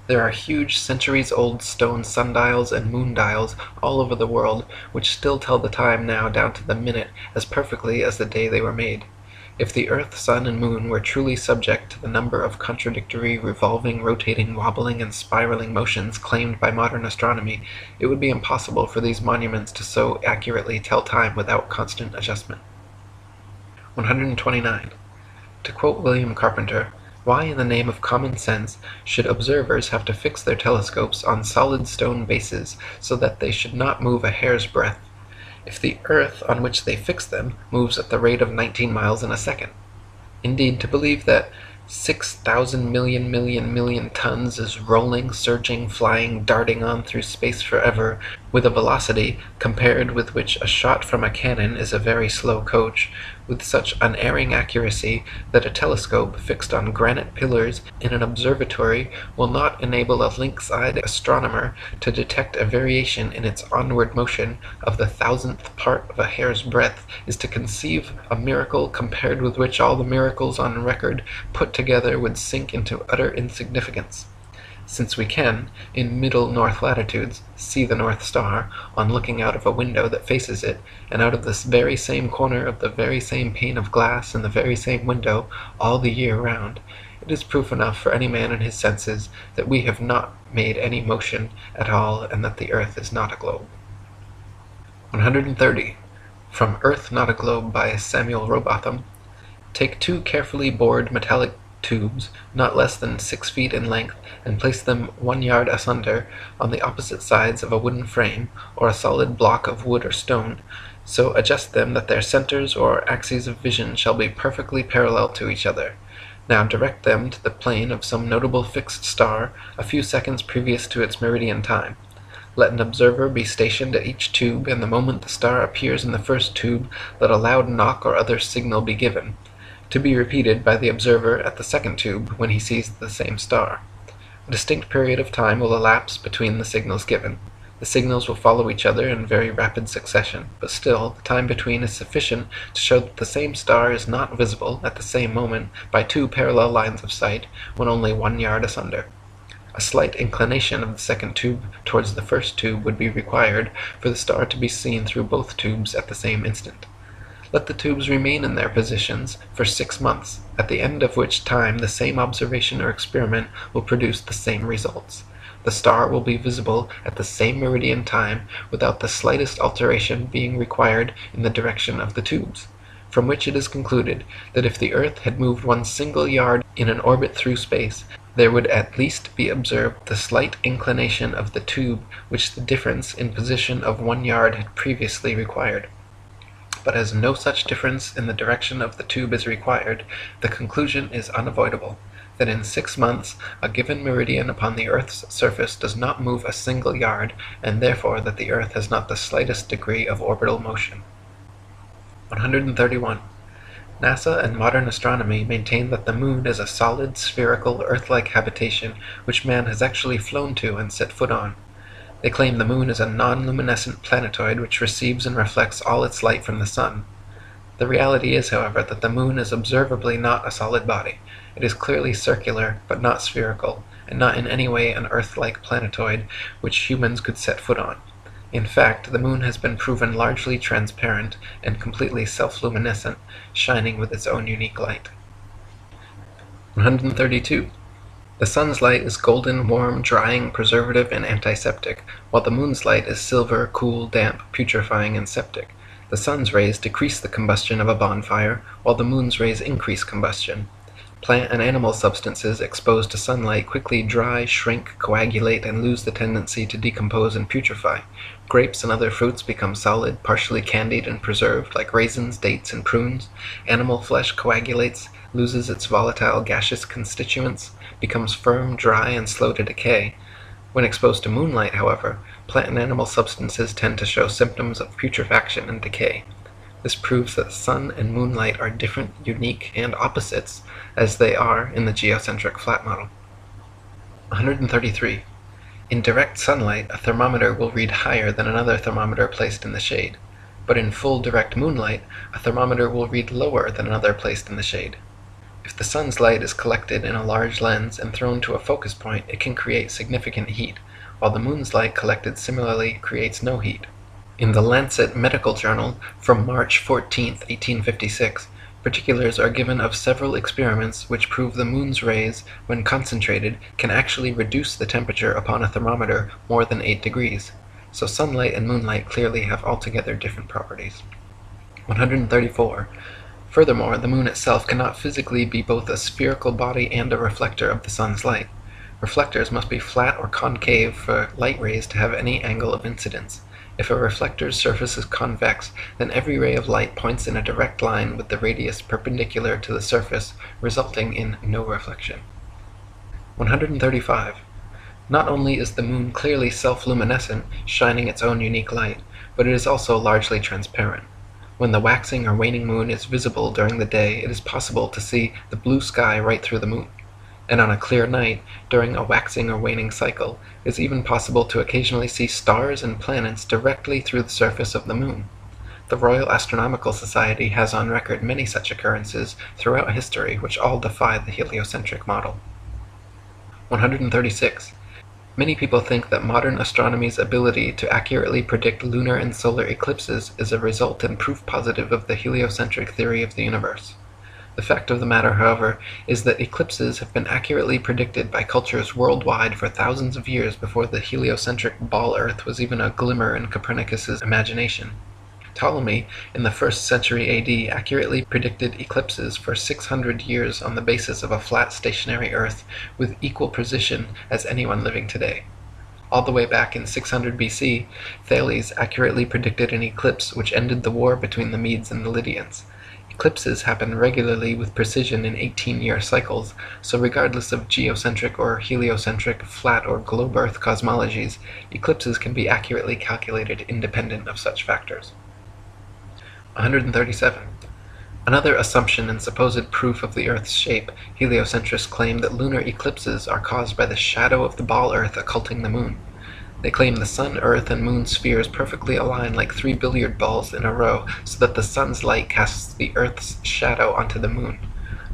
There are huge centuries-old stone sundials and moondials all over the world which still tell the time now down to the minute as perfectly as the day they were made. If the Earth, Sun, and Moon were truly subject to the number of contradictory, revolving, rotating, wobbling, and spiraling motions claimed by modern astronomy, it would be impossible for these monuments to so accurately tell time without constant adjustment. 129. To quote William Carpenter, "Why in the name of common sense should observers have to fix their telescopes on solid stone bases so that they should not move a hair's breadth, if the earth on which they fix them moves at the rate of 19 miles in a second? Indeed, to believe that 6,000 million tons is rolling, surging, flying, darting on through space forever, with a velocity compared with which a shot from a cannon is a very slow coach, with such unerring accuracy that a telescope fixed on granite pillars in an observatory will not enable a lynx-eyed astronomer to detect a variation in its onward motion of the thousandth part of a hair's breadth, is to conceive a miracle compared with which all the miracles on record put together would sink into utter insignificance. Since we can, in middle north latitudes, see the North Star, on looking out of a window that faces it, and out of this very same corner of the very same pane of glass in the very same window, all the year round, it is proof enough for any man in his senses that we have not made any motion at all, and that the earth is not a globe. 130. From Earth Not a Globe by Samuel Robotham. Take 2 carefully bored metallic tubes, not less than 6 feet in length, and place them 1 yard asunder on the opposite sides of a wooden frame, or a solid block of wood or stone, so adjust them that their centers or axes of vision shall be perfectly parallel to each other. Now direct them to the plane of some notable fixed star a few seconds previous to its meridian time. Let an observer be stationed at each tube, and the moment the star appears in the first tube, let a loud knock or other signal be given, to be repeated by the observer at the second tube when he sees the same star. A distinct period of time will elapse between the signals given. The signals will follow each other in very rapid succession, but still, the time between is sufficient to show that the same star is not visible at the same moment by two parallel lines of sight when only 1 yard asunder. A slight inclination of the second tube towards the first tube would be required for the star to be seen through both tubes at the same instant. Let the tubes remain in their positions for 6 months, at the end of which time the same observation or experiment will produce the same results. The star will be visible at the same meridian time without the slightest alteration being required in the direction of the tubes, from which it is concluded that if the earth had moved 1 single yard in an orbit through space, there would at least be observed the slight inclination of the tube which the difference in position of 1 yard had previously required. But as no such difference in the direction of the tube is required, the conclusion is unavoidable, that in 6 months a given meridian upon the earth's surface does not move a single yard, and therefore that the earth has not the slightest degree of orbital motion. 131. NASA and modern astronomy maintain that the moon is a solid, spherical, Earth-like habitation which man has actually flown to and set foot on. They claim the moon is a non-luminescent planetoid which receives and reflects all its light from the sun. The reality is, however, that the moon is observably not a solid body. It is clearly circular, but not spherical, and not in any way an Earth-like planetoid which humans could set foot on. In fact, the moon has been proven largely transparent and completely self-luminescent, shining with its own unique light. 132. The sun's light is golden, warm, drying, preservative, and antiseptic, while the moon's light is silver, cool, damp, putrefying, and septic. The sun's rays decrease the combustion of a bonfire, while the moon's rays increase combustion. Plant and animal substances exposed to sunlight quickly dry, shrink, coagulate, and lose the tendency to decompose and putrefy. Grapes and other fruits become solid, partially candied and preserved, like raisins, dates, and prunes. Animal flesh coagulates, loses its volatile gaseous constituents, becomes firm, dry, and slow to decay. When exposed to moonlight, however, plant and animal substances tend to show symptoms of putrefaction and decay. This proves that sun and moonlight are different, unique, and opposites, as they are in the geocentric flat model. 133. In direct sunlight, a thermometer will read higher than another thermometer placed in the shade, but in full direct moonlight, a thermometer will read lower than another placed in the shade. If the sun's light is collected in a large lens and thrown to a focus point, it can create significant heat, while the moon's light collected similarly creates no heat. In the Lancet Medical Journal from March 14, 1856, particulars are given of several experiments which prove the moon's rays, when concentrated, can actually reduce the temperature upon a thermometer more than 8 degrees. So sunlight and moonlight clearly have altogether different properties. 134. Furthermore, the moon itself cannot physically be both a spherical body and a reflector of the sun's light. Reflectors must be flat or concave for light rays to have any angle of incidence. If a reflector's surface is convex, then every ray of light points in a direct line with the radius perpendicular to the surface, resulting in no reflection. 135. Not only is the moon clearly self-luminescent, shining its own unique light, but it is also largely transparent. When the waxing or waning moon is visible during the day, it is possible to see the blue sky right through the moon. And on a clear night, during a waxing or waning cycle, it is even possible to occasionally see stars and planets directly through the surface of the moon. The Royal Astronomical Society has on record many such occurrences throughout history which all defy the heliocentric model. 136. Many people think that modern astronomy's ability to accurately predict lunar and solar eclipses is a result and proof positive of the heliocentric theory of the universe. The fact of the matter, however, is that eclipses have been accurately predicted by cultures worldwide for thousands of years before the heliocentric ball Earth was even a glimmer in Copernicus's imagination. Ptolemy, in the 1st century AD, accurately predicted eclipses for 600 years on the basis of a flat stationary Earth with equal precision as anyone living today. All the way back in 600 BC, Thales accurately predicted an eclipse which ended the war between the Medes and the Lydians. Eclipses happen regularly with precision in 18-year cycles, so regardless of geocentric or heliocentric, flat or globe Earth cosmologies, eclipses can be accurately calculated independent of such factors. 137. Another assumption and supposed proof of the Earth's shape, heliocentrists claim that lunar eclipses are caused by the shadow of the ball Earth occulting the moon. They claim the Sun, Earth, and Moon spheres perfectly align like three billiard balls in a row, so that the Sun's light casts the Earth's shadow onto the Moon.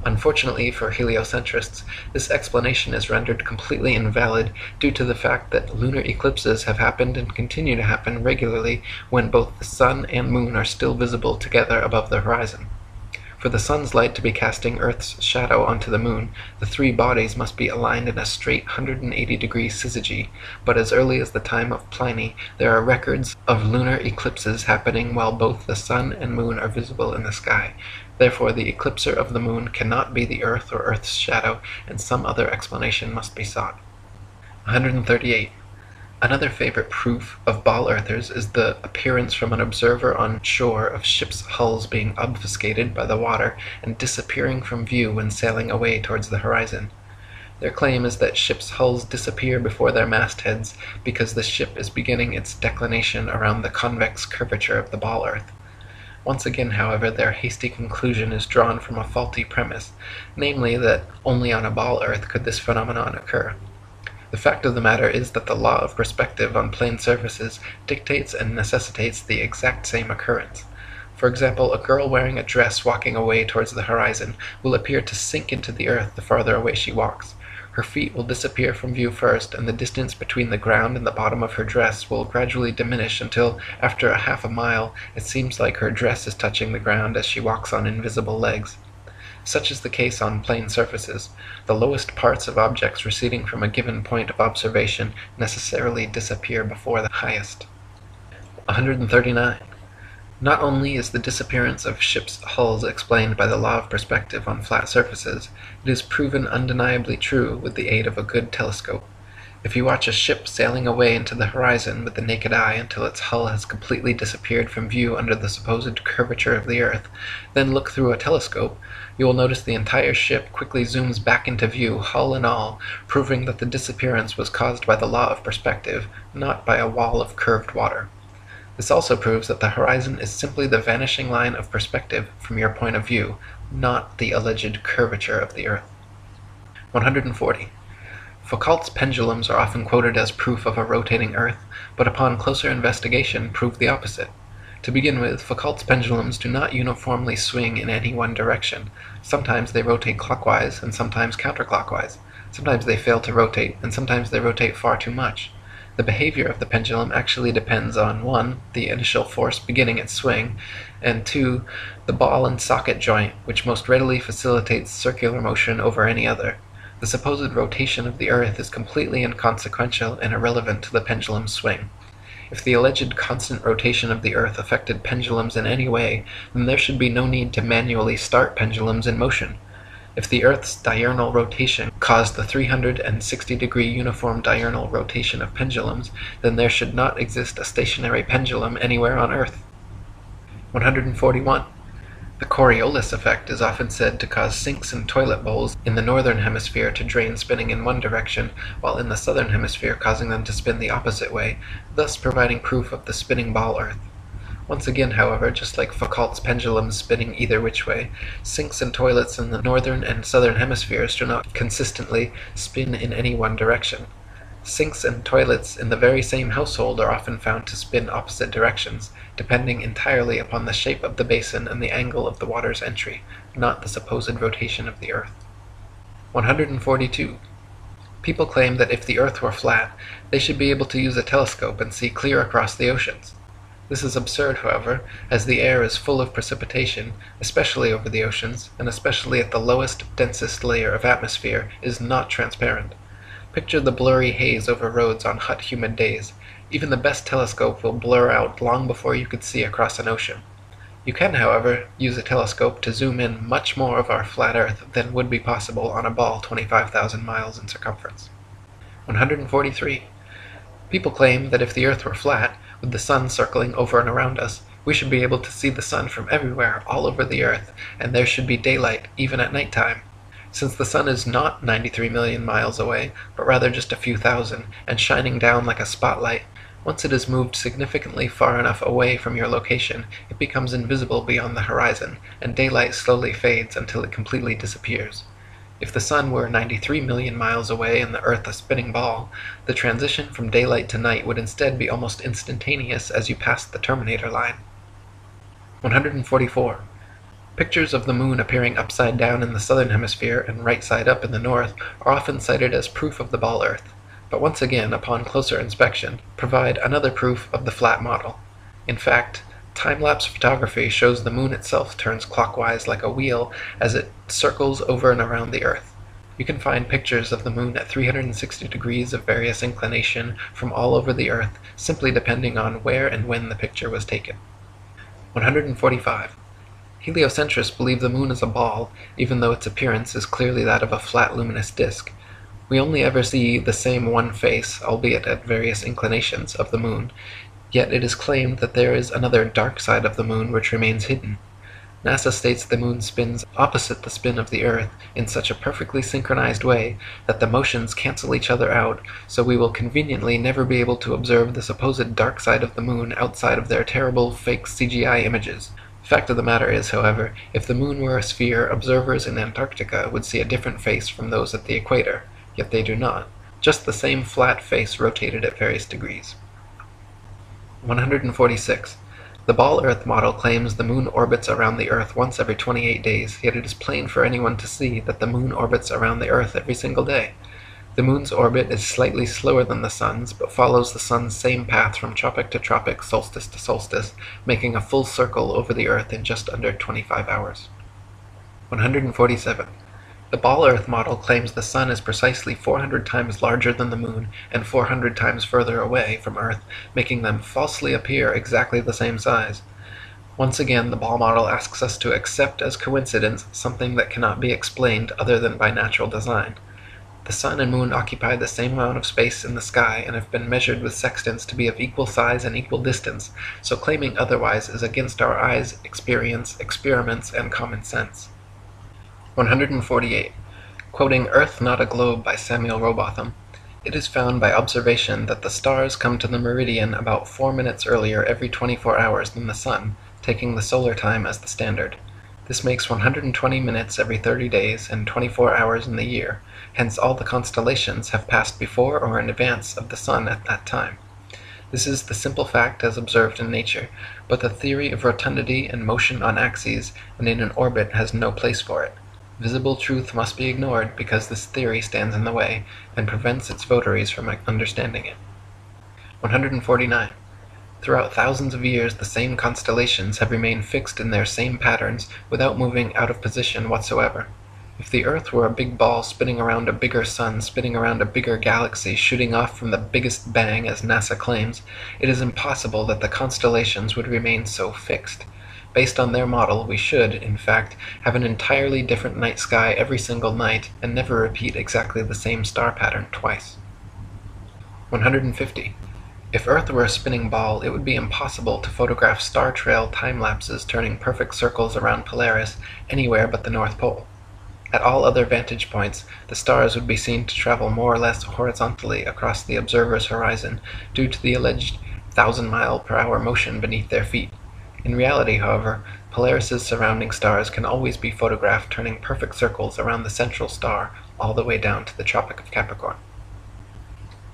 Unfortunately for heliocentrists, this explanation is rendered completely invalid due to the fact that lunar eclipses have happened and continue to happen regularly when both the Sun and Moon are still visible together above the horizon. For the Sun's light to be casting Earth's shadow onto the Moon, the three bodies must be aligned in a straight 180-degree syzygy, but as early as the time of Pliny, there are records of lunar eclipses happening while both the Sun and Moon are visible in the sky. Therefore, the eclipser of the Moon cannot be the Earth or Earth's shadow, and some other explanation must be sought. 138. Another favorite proof of ball-earthers is the appearance from an observer on shore of ships' hulls being obfuscated by the water and disappearing from view when sailing away towards the horizon. Their claim is that ships' hulls disappear before their mastheads because the ship is beginning its declination around the convex curvature of the ball-earth. Once again, however, their hasty conclusion is drawn from a faulty premise, namely that only on a ball-earth could this phenomenon occur. The fact of the matter is that the law of perspective on plane surfaces dictates and necessitates the exact same occurrence. For example, a girl wearing a dress walking away towards the horizon will appear to sink into the earth the farther away she walks. Her feet will disappear from view first, and the distance between the ground and the bottom of her dress will gradually diminish until, after a half a mile, it seems like her dress is touching the ground as she walks on invisible legs. Such is the case on plane surfaces. The lowest parts of objects receding from a given point of observation necessarily disappear before the highest. 139. Not only is the disappearance of ships' hulls explained by the law of perspective on flat surfaces, it is proven undeniably true with the aid of a good telescope. If you watch a ship sailing away into the horizon with the naked eye until its hull has completely disappeared from view under the supposed curvature of the earth, then look through a telescope, you will notice the entire ship quickly zooms back into view, hull and all, proving that the disappearance was caused by the law of perspective, not by a wall of curved water. This also proves that the horizon is simply the vanishing line of perspective from your point of view, not the alleged curvature of the earth. 140. Foucault's pendulums are often quoted as proof of a rotating earth, but upon closer investigation prove the opposite. To begin with, Foucault's pendulums do not uniformly swing in any one direction. Sometimes they rotate clockwise and sometimes counterclockwise. Sometimes they fail to rotate, and sometimes they rotate far too much. The behavior of the pendulum actually depends on 1. The initial force beginning its swing, and 2. The ball and socket joint, which most readily facilitates circular motion over any other. The supposed rotation of the earth is completely inconsequential and irrelevant to the pendulum's swing. If the alleged constant rotation of the earth affected pendulums in any way, then there should be no need to manually start pendulums in motion. If the Earth's diurnal rotation caused the 360-degree uniform diurnal rotation of pendulums, then there should not exist a stationary pendulum anywhere on Earth. 141. The Coriolis effect is often said to cause sinks in toilet bowls in the northern hemisphere to drain spinning in one direction, while in the southern hemisphere causing them to spin the opposite way, thus providing proof of the spinning ball Earth. Once again, however, just like Foucault's pendulums spinning either which way, sinks and toilets in the northern and southern hemispheres do not consistently spin in any one direction. Sinks and toilets in the very same household are often found to spin opposite directions, depending entirely upon the shape of the basin and the angle of the water's entry, not the supposed rotation of the Earth. 142. People claim that if the Earth were flat, they should be able to use a telescope and see clear across the oceans. This is absurd, however, as the air is full of precipitation, especially over the oceans, and especially at the lowest, densest layer of atmosphere, is not transparent. Picture the blurry haze over roads on hot, humid days. Even the best telescope will blur out long before you could see across an ocean. You can, however, use a telescope to zoom in much more of our flat Earth than would be possible on a ball 25,000 miles in circumference. 143. People claim that if the Earth were flat, with the sun circling over and around us, we should be able to see the sun from everywhere, all over the Earth, and there should be daylight, even at night time. Since the sun is not 93 million miles away, but rather just a few thousand, and shining down like a spotlight, once it is moved significantly far enough away from your location, it becomes invisible beyond the horizon, and daylight slowly fades until it completely disappears. If the Sun were 93 million miles away and the Earth a spinning ball, the transition from daylight to night would instead be almost instantaneous as you passed the terminator line. 144. Pictures of the moon appearing upside down in the southern hemisphere and right side up in the north are often cited as proof of the ball Earth, but once again, upon closer inspection, provide another proof of the flat model. In fact, time-lapse photography shows the moon itself turns clockwise like a wheel as it circles over and around the Earth. You can find pictures of the moon at 360 degrees of various inclination from all over the Earth, simply depending on where and when the picture was taken. 145. Heliocentrists believe the moon is a ball, even though its appearance is clearly that of a flat luminous disk. We only ever see the same one face, albeit at various inclinations, of the moon, yet it is claimed that there is another dark side of the moon which remains hidden. NASA states the moon spins opposite the spin of the Earth in such a perfectly synchronized way that the motions cancel each other out, so we will conveniently never be able to observe the supposed dark side of the moon outside of their terrible fake CGI images. Fact of the matter is, however, if the moon were a sphere, observers in Antarctica would see a different face from those at the equator, yet they do not. Just the same flat face rotated at various degrees. 146. The ball Earth model claims the moon orbits around the Earth once every 28 days, yet it is plain for anyone to see that the moon orbits around the Earth every single day. The moon's orbit is slightly slower than the sun's, but follows the sun's same path from tropic to tropic, solstice to solstice, making a full circle over the Earth in just under 25 hours. 147. The ball Earth model claims the Sun is precisely 400 times larger than the Moon and 400 times further away from Earth, making them falsely appear exactly the same size. Once again, the ball model asks us to accept as coincidence something that cannot be explained other than by natural design. The Sun and Moon occupy the same amount of space in the sky and have been measured with sextants to be of equal size and equal distance, so claiming otherwise is against our eyes, experience, experiments, and common sense. 148. Quoting Earth Not a Globe by Samuel Rowbotham, it is found by observation that the stars come to the meridian about 4 minutes earlier every 24 hours than the Sun, taking the solar time as the standard. This makes 120 minutes every 30 days and 24 hours in the year, hence all the constellations have passed before or in advance of the Sun at that time. This is the simple fact as observed in nature, but the theory of rotundity and motion on axes and in an orbit has no place for it. Visible truth must be ignored because this theory stands in the way and prevents its votaries from understanding it. 149. Throughout thousands of years, the same constellations have remained fixed in their same patterns without moving out of position whatsoever. If the Earth were a big ball spinning around a bigger sun, spinning around a bigger galaxy, shooting off from the biggest bang, as NASA claims, it is impossible that the constellations would remain so fixed. Based on their model, we should, in fact, have an entirely different night sky every single night and never repeat exactly the same star pattern twice. 150. If Earth were a spinning ball, it would be impossible to photograph star trail time-lapses turning perfect circles around Polaris anywhere but the North Pole. At all other vantage points, the stars would be seen to travel more or less horizontally across the observer's horizon due to the alleged 1,000-mile-per-hour motion beneath their feet. In reality, however, Polaris's surrounding stars can always be photographed turning perfect circles around the central star all the way down to the Tropic of Capricorn.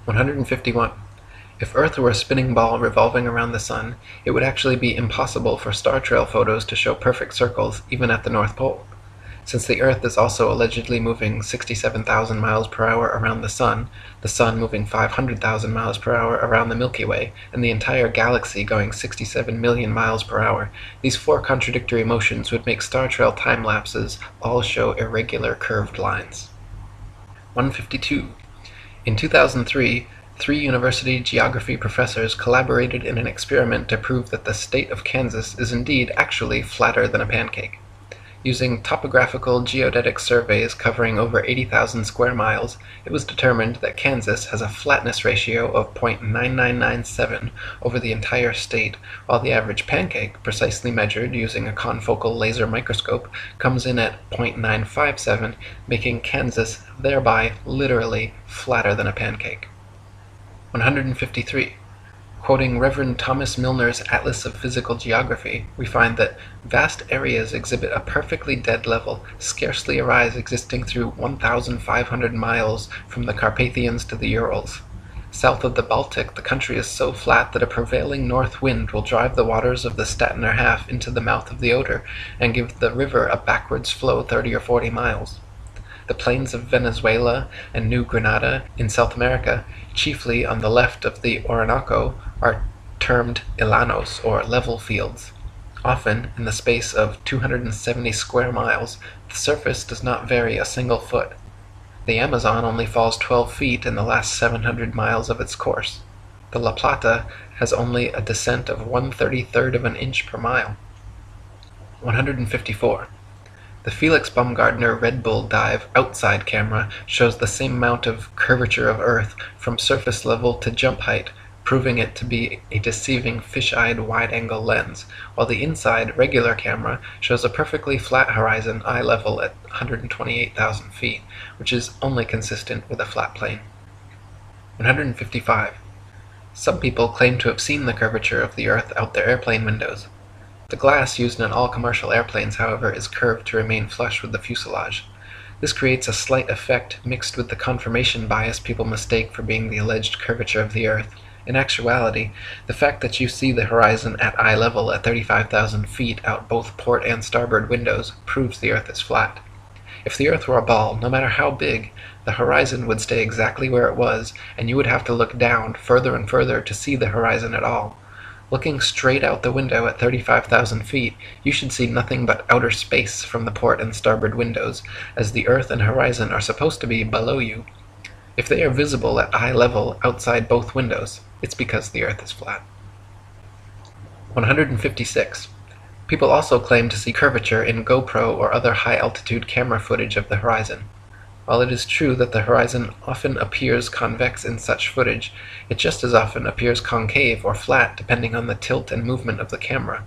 151. If Earth were a spinning ball revolving around the Sun, it would actually be impossible for star trail photos to show perfect circles even at the North Pole. Since the Earth is also allegedly moving 67,000 miles per hour around the Sun moving 500,000 miles per hour around the Milky Way, and the entire galaxy going 67 million miles per hour, these four contradictory motions would make star trail time lapses all show irregular curved lines. 152. In 2003, 3 university geography professors collaborated in an experiment to prove that the state of Kansas is indeed actually flatter than a pancake. Using topographical geodetic surveys covering over 80,000 square miles, it was determined that Kansas has a flatness ratio of 0.9997 over the entire state, while the average pancake, precisely measured using a confocal laser microscope, comes in at 0.957, making Kansas thereby literally flatter than a pancake. 153. Quoting Reverend Thomas Milner's Atlas of Physical Geography, we find that vast areas exhibit a perfectly dead level, scarcely a rise existing through 1,500 miles from the Carpathians to the Urals. South of the Baltic, the country is so flat that a prevailing north wind will drive the waters of the Stettiner Half into the mouth of the Oder, and give the river a backwards flow 30 or 40 miles. The plains of Venezuela and New Granada in South America, chiefly on the left of the Orinoco, are termed llanos, or level fields. Often, in the space of 270 square miles, the surface does not vary a single foot. The Amazon only falls 12 feet in the last 700 miles of its course. The La Plata has only a descent of 1/33 of an inch per mile. 154. The Felix Baumgartner Red Bull Dive outside camera shows the same amount of curvature of Earth from surface level to jump height, proving it to be a deceiving fish-eyed wide-angle lens, while the inside regular camera shows a perfectly flat horizon eye level at 128,000 feet, which is only consistent with a flat plane. 155. Some people claim to have seen the curvature of the Earth out their airplane windows. The glass used in all commercial airplanes, however, is curved to remain flush with the fuselage. This creates a slight effect mixed with the confirmation bias people mistake for being the alleged curvature of the Earth. In actuality, the fact that you see the horizon at eye level at 35,000 feet out both port and starboard windows proves the Earth is flat. If the Earth were a ball, no matter how big, the horizon would stay exactly where it was, and you would have to look down further and further to see the horizon at all. Looking straight out the window at 35,000 feet, you should see nothing but outer space from the port and starboard windows, as the Earth and horizon are supposed to be below you. If they are visible at eye level outside both windows, it's because the Earth is flat. 156. People also claim to see curvature in GoPro or other high-altitude camera footage of the horizon. While it is true that the horizon often appears convex in such footage, it just as often appears concave or flat depending on the tilt and movement of the camera.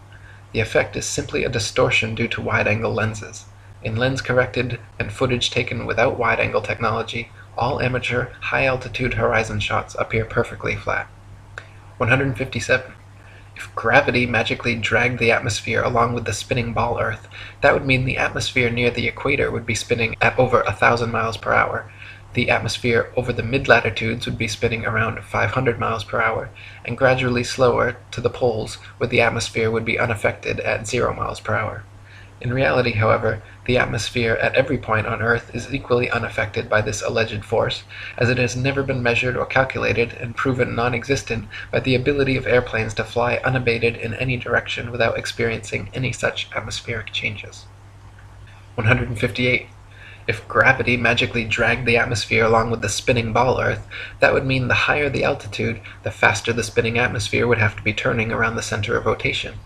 The effect is simply a distortion due to wide-angle lenses. In lens-corrected and footage taken without wide-angle technology, all amateur high-altitude horizon shots appear perfectly flat. 157. If gravity magically dragged the atmosphere along with the spinning ball Earth, that would mean the atmosphere near the equator would be spinning at over 1,000 miles per hour. The atmosphere over the mid-latitudes would be spinning around 500 miles per hour, and gradually slower to the poles, where the atmosphere would be unaffected at 0 miles per hour. In reality, however, the atmosphere at every point on Earth is equally unaffected by this alleged force, as it has never been measured or calculated and proven non-existent by the ability of airplanes to fly unabated in any direction without experiencing any such atmospheric changes. 158. If gravity magically dragged the atmosphere along with the spinning ball Earth, that would mean the higher the altitude, the faster the spinning atmosphere would have to be turning around the center of rotation.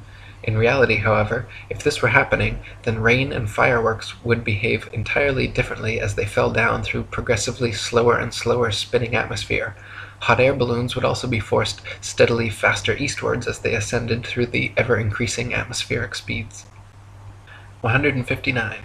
In reality, however, if this were happening, then rain and fireworks would behave entirely differently as they fell down through progressively slower and slower spinning atmosphere. Hot air balloons would also be forced steadily faster eastwards as they ascended through the ever-increasing atmospheric speeds. 159.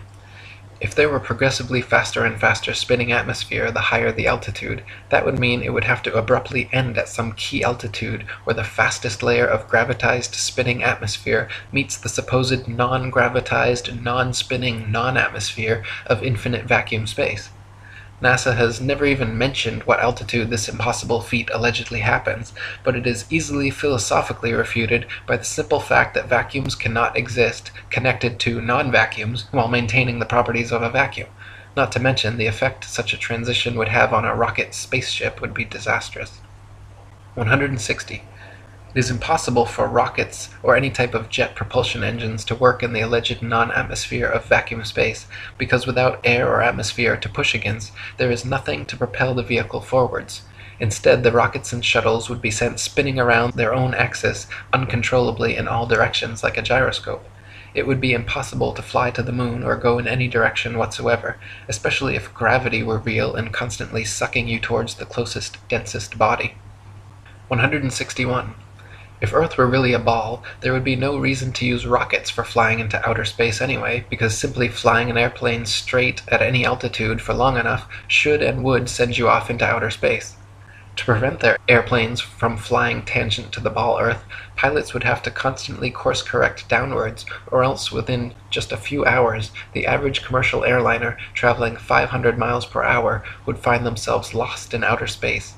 If there were progressively faster and faster spinning atmosphere the higher the altitude, that would mean it would have to abruptly end at some key altitude where the fastest layer of gravitized spinning atmosphere meets the supposed non-gravitized, non-spinning, non-atmosphere of infinite vacuum space. NASA has never even mentioned what altitude this impossible feat allegedly happens, but it is easily philosophically refuted by the simple fact that vacuums cannot exist connected to non-vacuums while maintaining the properties of a vacuum. Not to mention, the effect such a transition would have on a rocket spaceship would be disastrous. 160. It is impossible for rockets or any type of jet propulsion engines to work in the alleged non-atmosphere of vacuum space, because without air or atmosphere to push against, there is nothing to propel the vehicle forwards. Instead, the rockets and shuttles would be sent spinning around their own axis uncontrollably in all directions like a gyroscope. It would be impossible to fly to the moon or go in any direction whatsoever, especially if gravity were real and constantly sucking you towards the closest, densest body. 161. If Earth were really a ball, there would be no reason to use rockets for flying into outer space anyway, because simply flying an airplane straight at any altitude for long enough should and would send you off into outer space. To prevent their airplanes from flying tangent to the ball Earth, pilots would have to constantly course correct downwards, or else within just a few hours, the average commercial airliner traveling 500 miles per hour would find themselves lost in outer space.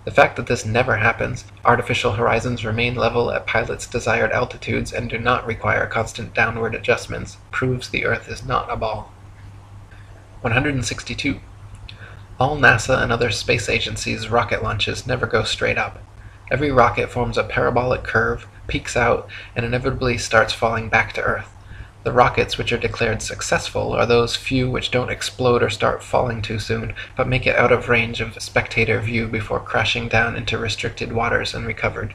The fact that this never happens, artificial horizons remain level at pilots' desired altitudes and do not require constant downward adjustments, proves the Earth is not a ball. 162. All NASA and other space agencies' rocket launches never go straight up. Every rocket forms a parabolic curve, peaks out, and inevitably starts falling back to Earth. The rockets which are declared successful are those few which don't explode or start falling too soon, but make it out of range of spectator view before crashing down into restricted waters and recovered.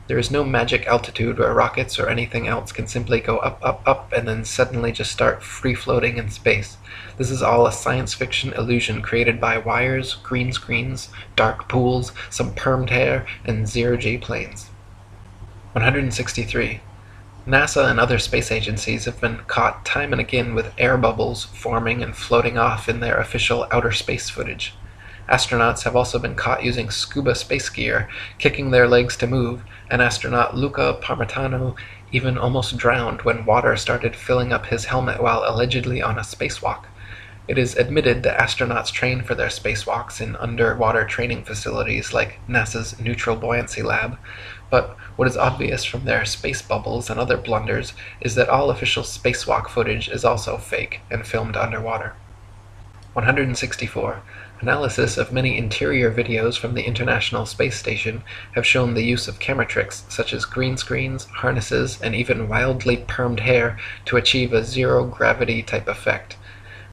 There is no magic altitude where rockets or anything else can simply go up, up, up, and then suddenly just start free-floating in space. This is all a science fiction illusion created by wires, green screens, dark pools, some permed hair, and zero-G planes. 163. NASA and other space agencies have been caught time and again with air bubbles forming and floating off in their official outer space footage. Astronauts have also been caught using scuba space gear, kicking their legs to move, and astronaut Luca Parmitano even almost drowned when water started filling up his helmet while allegedly on a spacewalk. It is admitted that astronauts train for their spacewalks in underwater training facilities like NASA's Neutral Buoyancy Lab, but what is obvious from their space bubbles and other blunders is that all official spacewalk footage is also fake and filmed underwater. 164. Analysis of many interior videos from the International Space Station have shown the use of camera tricks such as green screens, harnesses, and even wildly permed hair to achieve a zero-gravity type effect.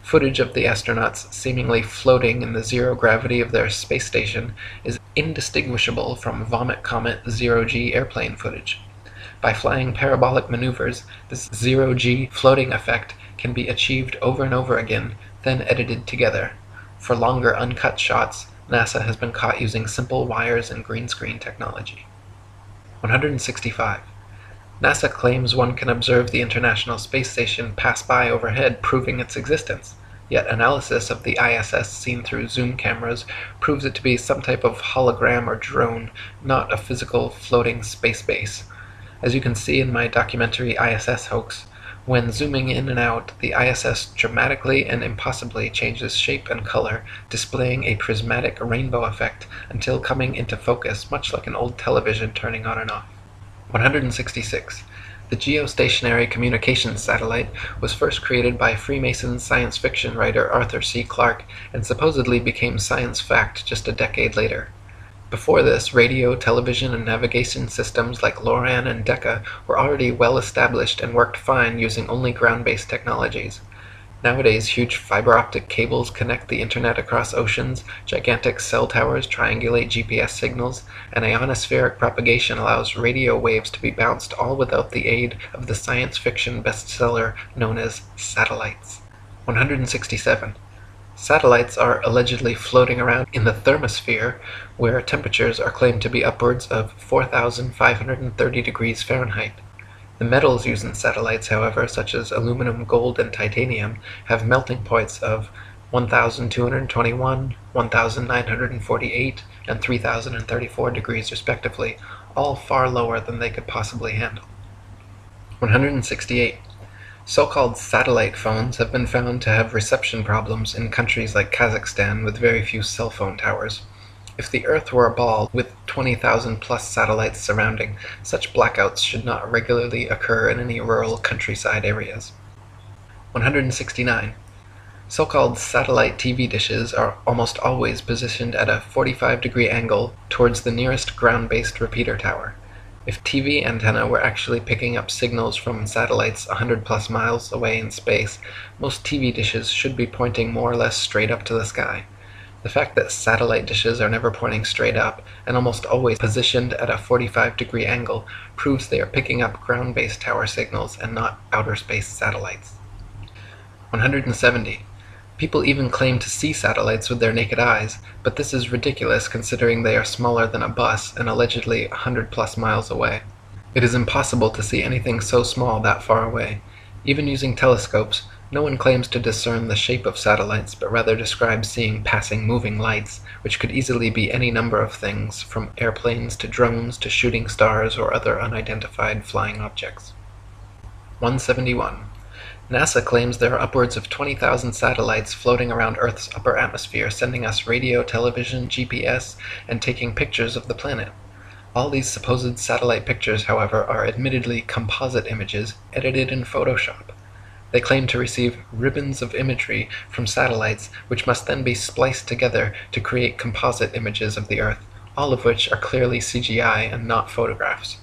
Footage of the astronauts seemingly floating in the zero gravity of their space station is indistinguishable from Vomit Comet zero-G airplane footage. By flying parabolic maneuvers, this zero-G floating effect can be achieved over and over again, then edited together. For longer uncut shots, NASA has been caught using simple wires and green screen technology. 165. NASA claims one can observe the International Space Station pass by overhead, proving its existence. Yet analysis of the ISS seen through zoom cameras proves it to be some type of hologram or drone, not a physical floating space base. As you can see in my documentary ISS Hoax, when zooming in and out, the ISS dramatically and impossibly changes shape and color, displaying a prismatic rainbow effect until coming into focus, much like an old television turning on and off. 166. The geostationary communications satellite was first created by Freemason science fiction writer Arthur C. Clarke and supposedly became science fact just a decade later. Before this, radio, television, and navigation systems like LORAN and Decca were already well established and worked fine using only ground-based technologies. Nowadays, huge fiber-optic cables connect the internet across oceans, gigantic cell towers triangulate GPS signals, and ionospheric propagation allows radio waves to be bounced all without the aid of the science fiction bestseller known as satellites. 167. Satellites are allegedly floating around in the thermosphere, where temperatures are claimed to be upwards of 4,530 degrees Fahrenheit. The metals used in satellites, however, such as aluminum, gold, and titanium, have melting points of 1,221, 1,948, and 3,034 degrees respectively, all far lower than they could possibly handle. 168. So-called satellite phones have been found to have reception problems in countries like Kazakhstan with very few cell phone towers. If the Earth were a ball with 20,000 plus satellites surrounding, such blackouts should not regularly occur in any rural countryside areas. 169. So-called satellite TV dishes are almost always positioned at a 45-degree angle towards the nearest ground-based repeater tower. If TV antenna were actually picking up signals from satellites 100 plus miles away in space, most TV dishes should be pointing more or less straight up to the sky. The fact that satellite dishes are never pointing straight up, and almost always positioned at a 45-degree angle, proves they are picking up ground-based tower signals and not outer space satellites. 170. People even claim to see satellites with their naked eyes, but this is ridiculous considering they are smaller than a bus and allegedly 100 plus miles away. It is impossible to see anything so small that far away. Even using telescopes, No one claims to discern the shape of satellites, but rather describes seeing passing moving lights, which could easily be any number of things, from airplanes to drones to shooting stars or other unidentified flying objects. 171. NASA claims there are upwards of 20,000 satellites floating around Earth's upper atmosphere, sending us radio, television, GPS, and taking pictures of the planet. All these supposed satellite pictures, however, are admittedly composite images edited in Photoshop. They claim to receive ribbons of imagery from satellites, which must then be spliced together to create composite images of the Earth, all of which are clearly CGI and not photographs.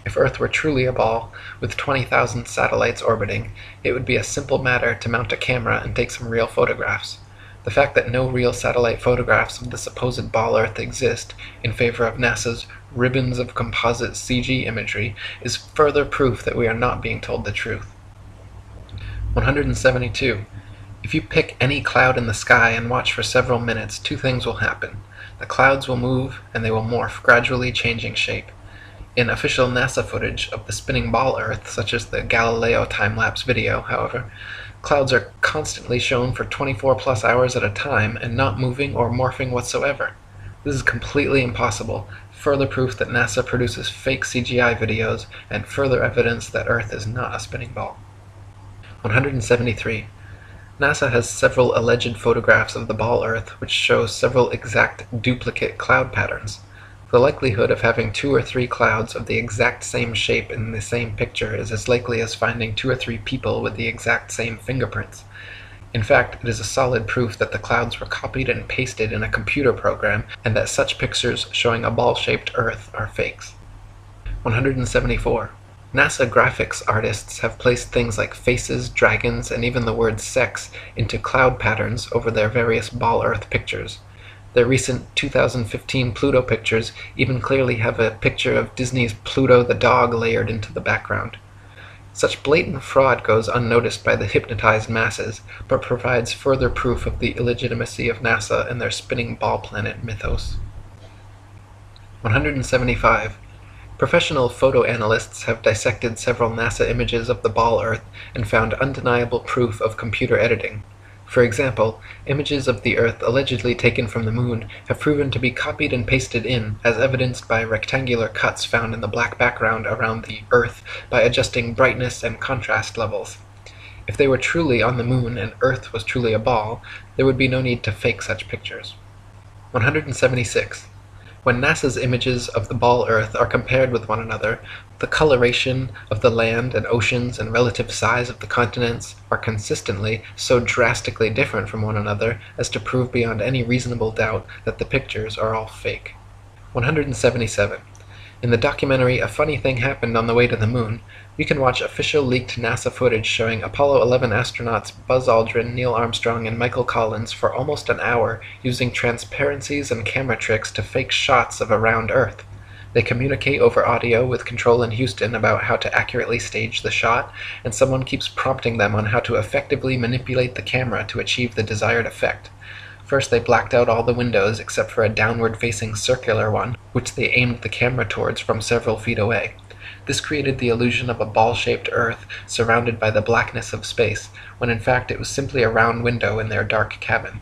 If Earth were truly a ball, with 20,000 satellites orbiting, it would be a simple matter to mount a camera and take some real photographs. The fact that no real satellite photographs of the supposed ball Earth exist, in favor of NASA's ribbons of composite CG imagery, is further proof that we are not being told the truth. 172. If you pick any cloud in the sky and watch for several minutes, two things will happen. The clouds will move, and they will morph, gradually changing shape. In official NASA footage of the spinning ball Earth, such as the Galileo time-lapse video, however, clouds are constantly shown for 24+ hours at a time and not moving or morphing whatsoever. This is completely impossible, further proof that NASA produces fake CGI videos, and further evidence that Earth is not a spinning ball. 173. NASA has several alleged photographs of the ball Earth which show several exact duplicate cloud patterns. The likelihood of having 2 or 3 clouds of the exact same shape in the same picture is as likely as finding 2 or 3 people with the exact same fingerprints. In fact, it is a solid proof that the clouds were copied and pasted in a computer program, and that such pictures showing a ball-shaped Earth are fakes. 174. NASA graphics artists have placed things like faces, dragons, and even the word sex into cloud patterns over their various ball Earth pictures. Their recent 2015 Pluto pictures even clearly have a picture of Disney's Pluto the dog layered into the background. Such blatant fraud goes unnoticed by the hypnotized masses, but provides further proof of the illegitimacy of NASA and their spinning ball planet mythos. 175. Professional photo analysts have dissected several NASA images of the ball Earth and found undeniable proof of computer editing. For example, images of the Earth allegedly taken from the Moon have proven to be copied and pasted in, as evidenced by rectangular cuts found in the black background around the Earth by adjusting brightness and contrast levels. If they were truly on the Moon and Earth was truly a ball, there would be no need to fake such pictures. 176. When NASA's images of the ball Earth are compared with one another, the coloration of the land and oceans and relative size of the continents are consistently so drastically different from one another as to prove beyond any reasonable doubt that the pictures are all fake. 177. In the documentary A Funny Thing Happened on the Way to the Moon, we can watch official leaked NASA footage showing Apollo 11 astronauts Buzz Aldrin, Neil Armstrong, and Michael Collins for almost an hour using transparencies and camera tricks to fake shots of a round Earth. They communicate over audio with control in Houston about how to accurately stage the shot, and someone keeps prompting them on how to effectively manipulate the camera to achieve the desired effect. First, they blacked out all the windows except for a downward-facing circular one, which they aimed the camera towards from several feet away. This created the illusion of a ball-shaped Earth surrounded by the blackness of space, when in fact it was simply a round window in their dark cabin.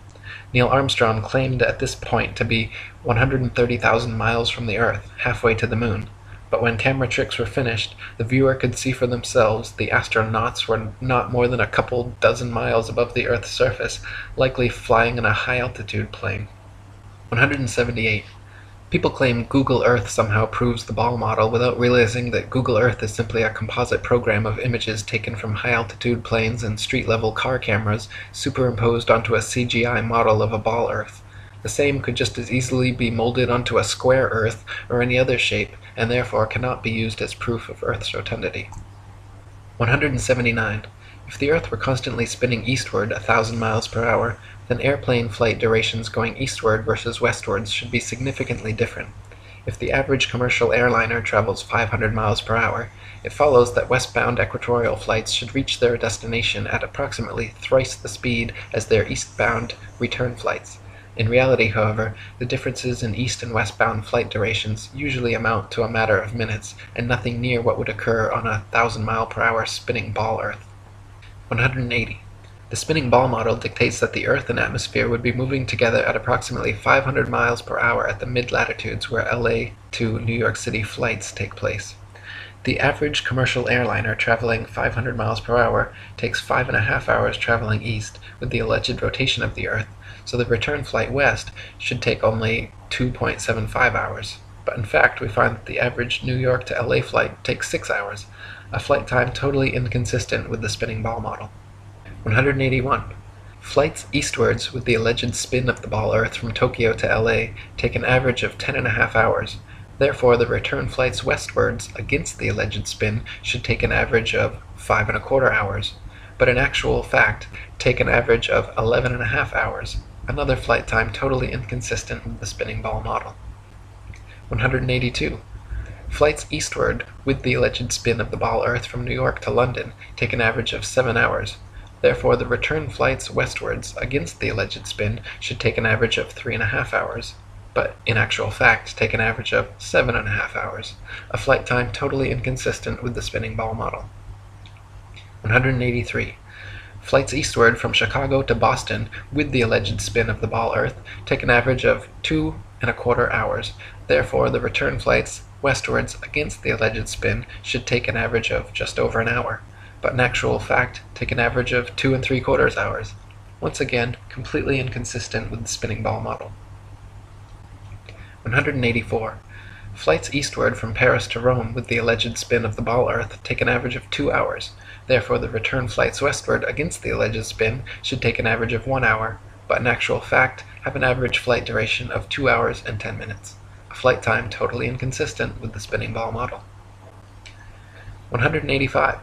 Neil Armstrong claimed at this point to be 130,000 miles from the Earth, halfway to the Moon. But when camera tricks were finished, the viewer could see for themselves the astronauts were not more than a couple dozen miles above the Earth's surface, likely flying in a high-altitude plane. 178. People claim Google Earth somehow proves the ball model without realizing that Google Earth is simply a composite program of images taken from high-altitude planes and street-level car cameras superimposed onto a CGI model of a ball Earth. The same could just as easily be molded onto a square Earth or any other shape, and therefore cannot be used as proof of Earth's rotundity. 179. If the Earth were constantly spinning eastward 1,000 miles per hour, then airplane flight durations going eastward versus westwards should be significantly different. If the average commercial airliner travels 500 miles per hour, it follows that westbound equatorial flights should reach their destination at approximately thrice the speed as their eastbound return flights. In reality, however, the differences in east and westbound flight durations usually amount to a matter of minutes, and nothing near what would occur on a 1,000 mile per hour spinning ball Earth. 180. The spinning ball model dictates that the Earth and atmosphere would be moving together at approximately 500 miles per hour at the mid-latitudes where LA to New York City flights take place. The average commercial airliner traveling 500 miles per hour takes 5.5 hours traveling east with the alleged rotation of the Earth, so the return flight west should take only 2.75 hours. But in fact, we find that the average New York to LA flight takes 6 hours, a flight time totally inconsistent with the spinning ball model. 181. Flights eastwards with the alleged spin of the ball Earth from Tokyo to LA take an average of 10.5 hours. Therefore, the return flights westwards against the alleged spin should take an average of 5.25 hours, but in actual fact take an average of 11.5 hours, another flight time totally inconsistent with the spinning ball model. 182. Flights eastward with the alleged spin of the ball Earth from New York to London take an average of 7 hours. Therefore, the return flights westwards against the alleged spin should take an average of 3.5 hours, but in actual fact take an average of 7.5 hours, a flight time totally inconsistent with the spinning ball model. 183. Flights eastward from Chicago to Boston with the alleged spin of the ball Earth take an average of 2.25 hours. Therefore, the return flights westwards against the alleged spin should take an average of just over an hour, but in actual fact take an average of 2.75 hours. Once again, completely inconsistent with the spinning ball model. 184. Flights eastward from Paris to Rome with the alleged spin of the ball Earth take an average of 2 hours. Therefore, the return flights westward against the alleged spin should take an average of 1 hour, but in actual fact have an average flight duration of 2 hours and 10 minutes, a flight time totally inconsistent with the spinning ball model. 185.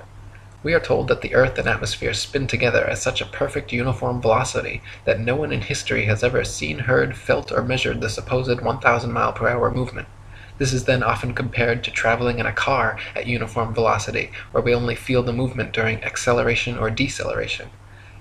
We are told that the Earth and atmosphere spin together at such a perfect uniform velocity that no one in history has ever seen, heard, felt, or measured the supposed 1,000 mile per hour movement. This is then often compared to traveling in a car at uniform velocity, where we only feel the movement during acceleration or deceleration.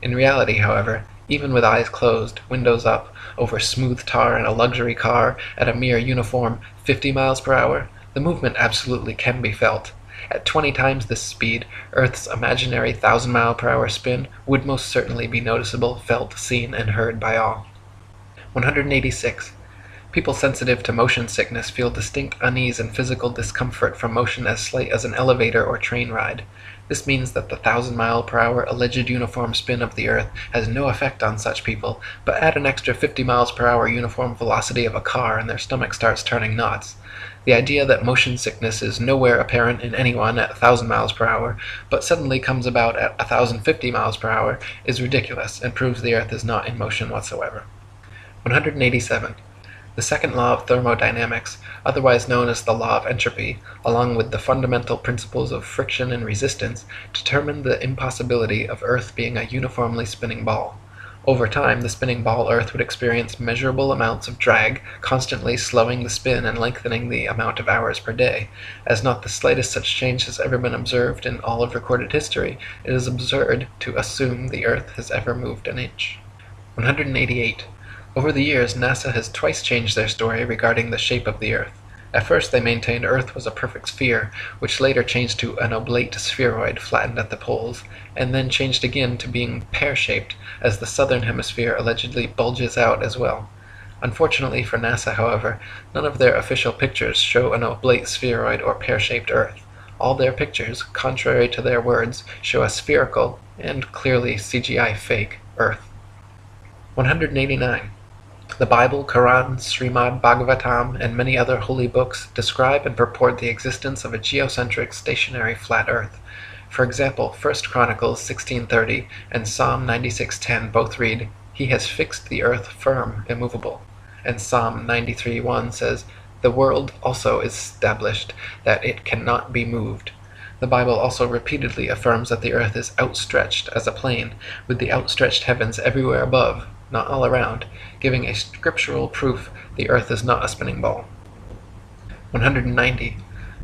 In reality, however, even with eyes closed, windows up, over smooth tar in a luxury car at a mere uniform 50 miles per hour, the movement absolutely can be felt. At 20 times this speed, Earth's imaginary 1,000 mile per hour spin would most certainly be noticeable, felt, seen, and heard by all. 186. People sensitive to motion sickness feel distinct unease and physical discomfort from motion as slight as an elevator or train ride. This means that the 1,000 mile per hour alleged uniform spin of the Earth has no effect on such people, but add an extra 50 miles per hour uniform velocity of a car and their stomach starts turning knots. The idea that motion sickness is nowhere apparent in anyone at 1,000 miles per hour, but suddenly comes about at 1,050 miles per hour, is ridiculous and proves the Earth is not in motion whatsoever. 187. The second law of thermodynamics, otherwise known as the law of entropy, along with the fundamental principles of friction and resistance, determine the impossibility of Earth being a uniformly spinning ball. Over time, the spinning ball Earth would experience measurable amounts of drag, constantly slowing the spin and lengthening the amount of hours per day. As not the slightest such change has ever been observed in all of recorded history, it is absurd to assume the Earth has ever moved an inch. 188. Over the years, NASA has twice changed their story regarding the shape of the Earth. At first they maintained Earth was a perfect sphere, which later changed to an oblate spheroid flattened at the poles, and then changed again to being pear-shaped, as the southern hemisphere allegedly bulges out as well. Unfortunately for NASA, however, none of their official pictures show an oblate spheroid or pear-shaped Earth. All their pictures, contrary to their words, show a spherical, and clearly CGI fake, Earth. 189. The Bible, Quran, Srimad Bhagavatam, and many other holy books describe and purport the existence of a geocentric stationary flat Earth. For example, 1 Chronicles 16:30 and Psalm 96:10 both read, "He has fixed the earth firm, immovable," and Psalm 93:1 says, "The world also is established, that it cannot be moved." The Bible also repeatedly affirms that the earth is outstretched as a plane, with the outstretched heavens everywhere above, not all around, giving a scriptural proof the earth is not a spinning ball. 190.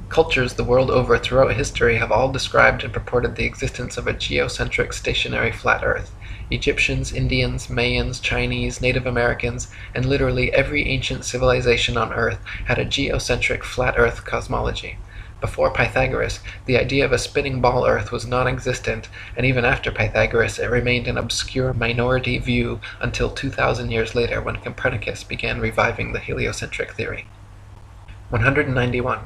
Cultures the world over throughout history have all described and purported the existence of a geocentric stationary flat earth. Egyptians, Indians, Mayans, Chinese, Native Americans, and literally every ancient civilization on earth had a geocentric flat earth cosmology. Before Pythagoras, the idea of a spinning ball Earth was non-existent, and even after Pythagoras it remained an obscure minority view until 2,000 years later when Copernicus began reviving the heliocentric theory. 191.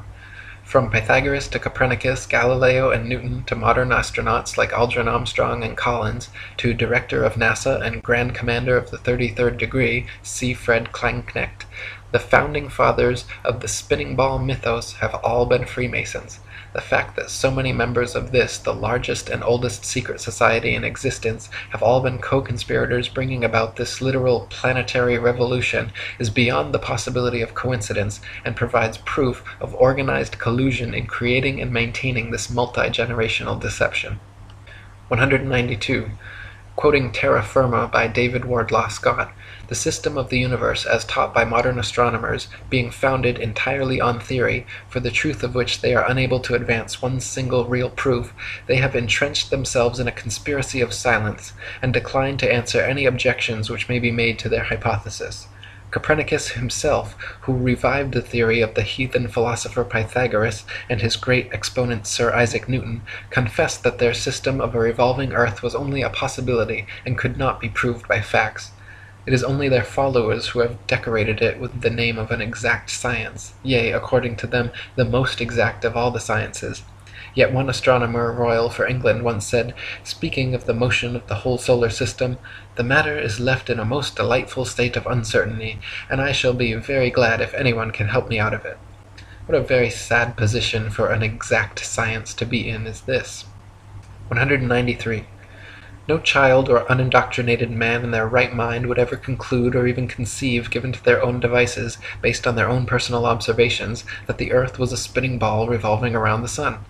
From Pythagoras to Copernicus, Galileo and Newton to modern astronauts like Aldrin Armstrong and Collins, to Director of NASA and Grand Commander of the 33rd Degree, C. Fred Klangknecht, the founding fathers of the spinning ball mythos have all been Freemasons. The fact that so many members of this, the largest and oldest secret society in existence, have all been co-conspirators bringing about this literal planetary revolution is beyond the possibility of coincidence and provides proof of organized collusion in creating and maintaining this multi-generational deception. 192. Quoting Terra Firma by David Wardlaw Scott, the system of the universe as taught by modern astronomers being founded entirely on theory, for the truth of which they are unable to advance one single real proof, they have entrenched themselves in a conspiracy of silence, and decline to answer any objections which may be made to their hypothesis. Copernicus himself, who revived the theory of the heathen philosopher Pythagoras and his great exponent Sir Isaac Newton, confessed that their system of a revolving earth was only a possibility and could not be proved by facts. It is only their followers who have decorated it with the name of an exact science, yea, according to them, the most exact of all the sciences. Yet one astronomer royal for England once said, speaking of the motion of the whole solar system, "The matter is left in a most delightful state of uncertainty, and I shall be very glad if anyone can help me out of it." What a very sad position for an exact science to be in is this. 193. No child or unindoctrinated man in their right mind would ever conclude or even conceive, given to their own devices, based on their own personal observations, that the earth was a spinning ball revolving around the sun.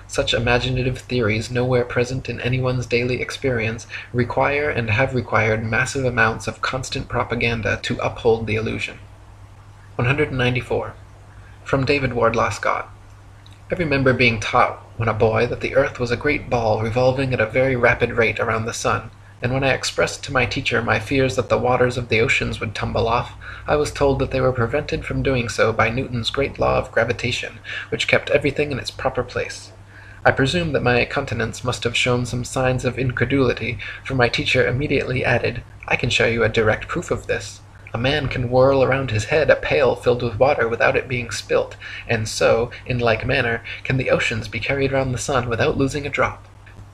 Such imaginative theories, nowhere present in anyone's daily experience, require and have required massive amounts of constant propaganda to uphold the illusion. 194. From David Wardlaw Scott. I remember being taught when a boy that the earth was a great ball revolving at a very rapid rate around the sun, and when I expressed to my teacher my fears that the waters of the oceans would tumble off, I was told that they were prevented from doing so by Newton's great law of gravitation, which kept everything in its proper place. I presume that my countenance must have shown some signs of incredulity, for my teacher immediately added, "I can show you a direct proof of this. A man can whirl around his head a pail filled with water without it being spilt, and so, in like manner, can the oceans be carried round the sun without losing a drop."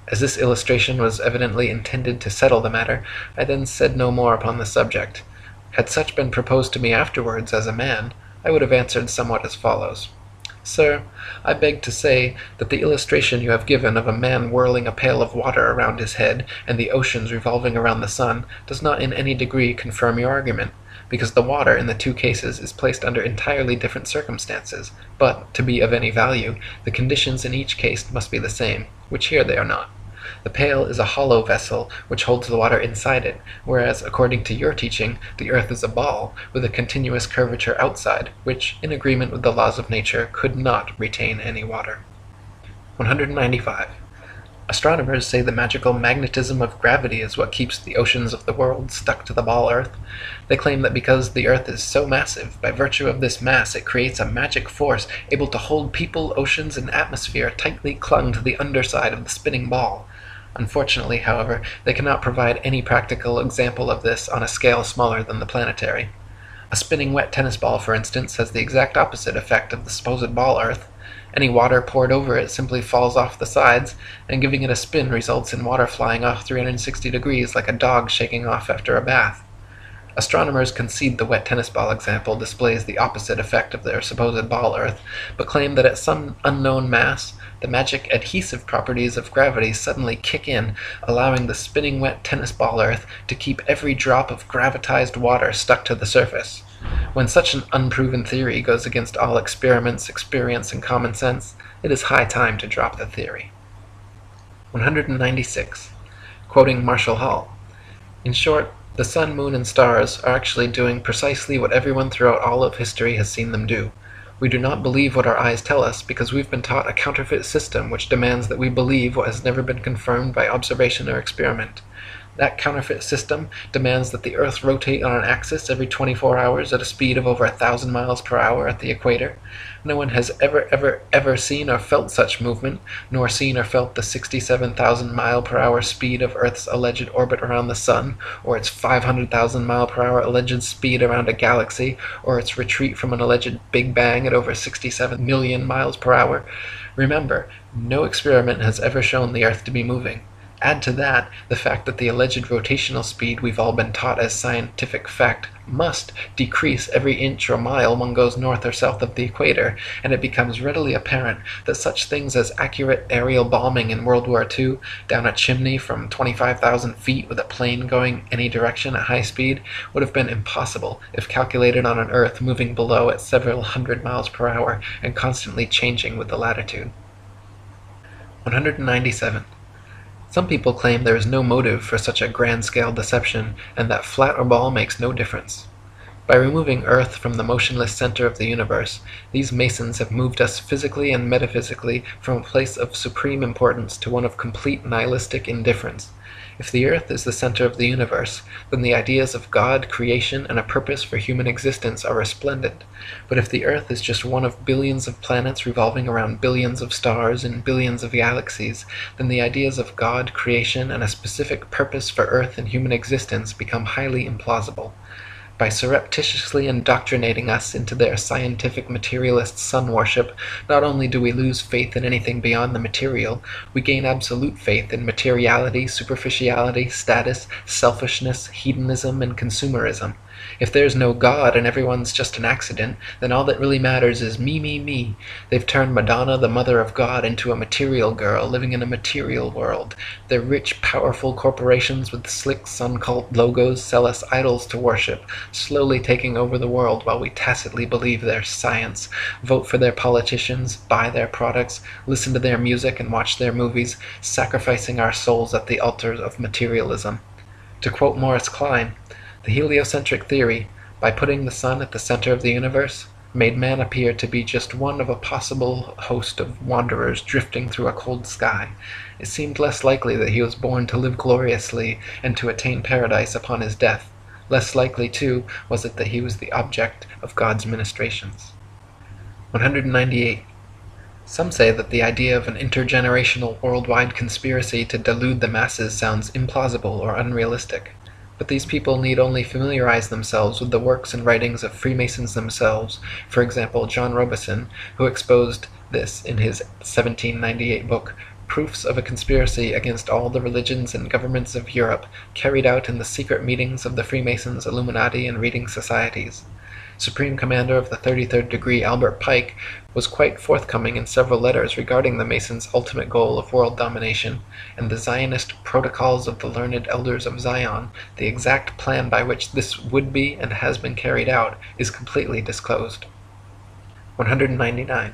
As this illustration was evidently intended to settle the matter, I then said no more upon the subject. Had such been proposed to me afterwards as a man, I would have answered somewhat as follows. "Sir, I beg to say that the illustration you have given of a man whirling a pail of water around his head and the oceans revolving around the sun does not in any degree confirm your argument, because the water in the two cases is placed under entirely different circumstances, but, to be of any value, the conditions in each case must be the same, which here they are not. The pail is a hollow vessel which holds the water inside it, whereas, according to your teaching, the earth is a ball, with a continuous curvature outside, which, in agreement with the laws of nature, could not retain any water. 195. Astronomers say the magical magnetism of gravity is what keeps the oceans of the world stuck to the ball earth. They claim that because the earth is so massive, by virtue of this mass it creates a magic force able to hold people, oceans, and atmosphere tightly clung to the underside of the spinning ball. Unfortunately, however, they cannot provide any practical example of this on a scale smaller than the planetary. A spinning wet tennis ball, for instance, has the exact opposite effect of the supposed ball earth. Any water poured over it simply falls off the sides, and giving it a spin results in water flying off 360 degrees like a dog shaking off after a bath. Astronomers concede the wet tennis ball example displays the opposite effect of their supposed ball earth, but claim that at some unknown mass, the magic adhesive properties of gravity suddenly kick in, allowing the spinning wet tennis ball earth to keep every drop of gravitized water stuck to the surface. When such an unproven theory goes against all experiments, experience, and common sense, it is high time to drop the theory. 196. Quoting Marshall Hall. In short, the sun, moon, and stars are actually doing precisely what everyone throughout all of history has seen them do. We do not believe what our eyes tell us because we've been taught a counterfeit system which demands that we believe what has never been confirmed by observation or experiment. That counterfeit system demands that the Earth rotate on an axis every 24 hours at a speed of over 1,000 miles per hour at the equator. No one has ever seen or felt such movement, nor seen or felt the 67,000 mile per hour speed of Earth's alleged orbit around the Sun, or its 500,000 mile per hour alleged speed around a galaxy, or its retreat from an alleged Big Bang at over 67 million miles per hour. Remember, no experiment has ever shown the Earth to be moving. Add to that the fact that the alleged rotational speed we've all been taught as scientific fact must decrease every inch or mile one goes north or south of the equator, and it becomes readily apparent that such things as accurate aerial bombing in World War II down a chimney from 25,000 feet with a plane going any direction at high speed would have been impossible if calculated on an Earth moving below at several hundred miles per hour and constantly changing with the latitude. 197. Some people claim there is no motive for such a grand-scale deception, and that flat or ball makes no difference. By removing Earth from the motionless center of the universe, these Masons have moved us physically and metaphysically from a place of supreme importance to one of complete nihilistic indifference. If the Earth is the center of the universe, then the ideas of God, creation, and a purpose for human existence are resplendent. But if the Earth is just one of billions of planets revolving around billions of stars in billions of galaxies, then the ideas of God, creation, and a specific purpose for Earth and human existence become highly implausible. By surreptitiously indoctrinating us into their scientific materialist sun worship, not only do we lose faith in anything beyond the material, we gain absolute faith in materiality, superficiality, status, selfishness, hedonism, and consumerism. If there's no God and everyone's just an accident, then all that really matters is me, me, me. They've turned Madonna, the mother of God, into a material girl living in a material world. Their rich, powerful corporations with slick sun cult logos sell us idols to worship, slowly taking over the world while we tacitly believe their science, vote for their politicians, buy their products, listen to their music and watch their movies, sacrificing our souls at the altars of materialism. To quote Morris Klein, the heliocentric theory, by putting the sun at the center of the universe, made man appear to be just one of a possible host of wanderers drifting through a cold sky. It seemed less likely that he was born to live gloriously and to attain paradise upon his death. Less likely, too, was it that he was the object of God's ministrations. 198. Some say that the idea of an intergenerational worldwide conspiracy to delude the masses sounds implausible or unrealistic. But these people need only familiarize themselves with the works and writings of Freemasons themselves, for example John Robison, who exposed this in his 1798 book, Proofs of a Conspiracy Against All the Religions and Governments of Europe, carried out in the secret meetings of the Freemasons, Illuminati, and reading societies. Supreme Commander of the 33rd Degree Albert Pike was quite forthcoming in several letters regarding the Masons' ultimate goal of world domination, and the Zionist Protocols of the Learned Elders of Zion, the exact plan by which this would be and has been carried out, is completely disclosed. 199.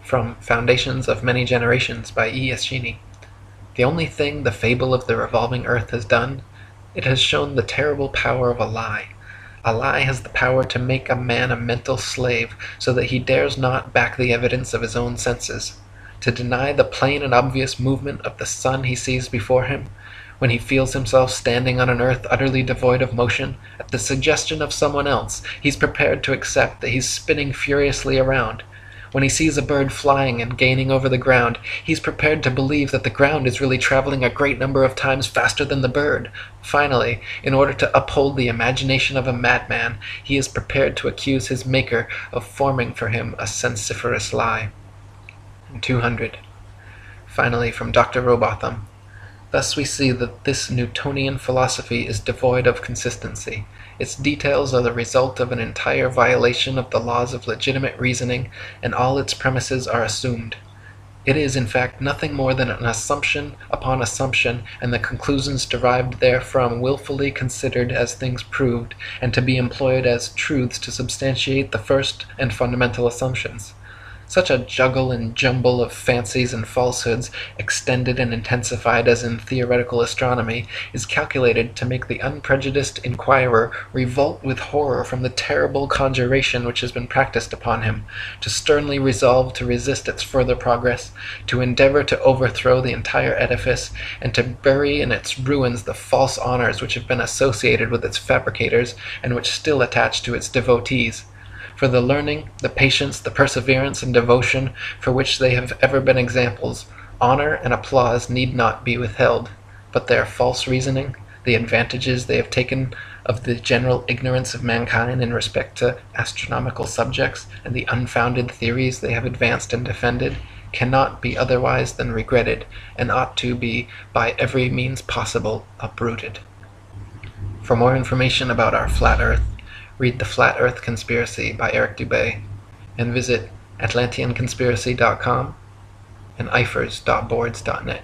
From Foundations of Many Generations by E. Eschini. The only thing the fable of the revolving earth has done, it has shown the terrible power of a lie. A lie has the power to make a man a mental slave, so that he dares not back the evidence of his own senses. To deny the plain and obvious movement of the sun he sees before him, when he feels himself standing on an earth utterly devoid of motion, at the suggestion of someone else, he's prepared to accept that he's spinning furiously around. When he sees a bird flying and gaining over the ground, he's prepared to believe that the ground is really traveling a great number of times faster than the bird. Finally, in order to uphold the imagination of a madman, he is prepared to accuse his maker of forming for him a sensiferous lie. 200. Finally, from Dr. Robotham. Thus we see that this Newtonian philosophy is devoid of consistency. Its details are the result of an entire violation of the laws of legitimate reasoning, and all its premises are assumed. It is, in fact, nothing more than an assumption upon assumption, and the conclusions derived therefrom willfully considered as things proved, and to be employed as truths to substantiate the first and fundamental assumptions. Such a juggle and jumble of fancies and falsehoods, extended and intensified as in theoretical astronomy, is calculated to make the unprejudiced inquirer revolt with horror from the terrible conjuration which has been practised upon him, to sternly resolve to resist its further progress, to endeavour to overthrow the entire edifice, and to bury in its ruins the false honours which have been associated with its fabricators, and which still attach to its devotees. For the learning, the patience, the perseverance, and devotion for which they have ever been examples, honour and applause need not be withheld, but their false reasoning, the advantages they have taken of the general ignorance of mankind in respect to astronomical subjects, and the unfounded theories they have advanced and defended, cannot be otherwise than regretted, and ought to be by every means possible uprooted. For more information about our flat Earth, read The Flat Earth Conspiracy by Eric Dubay, and visit atlanteanconspiracy.com and ifers.boards.net.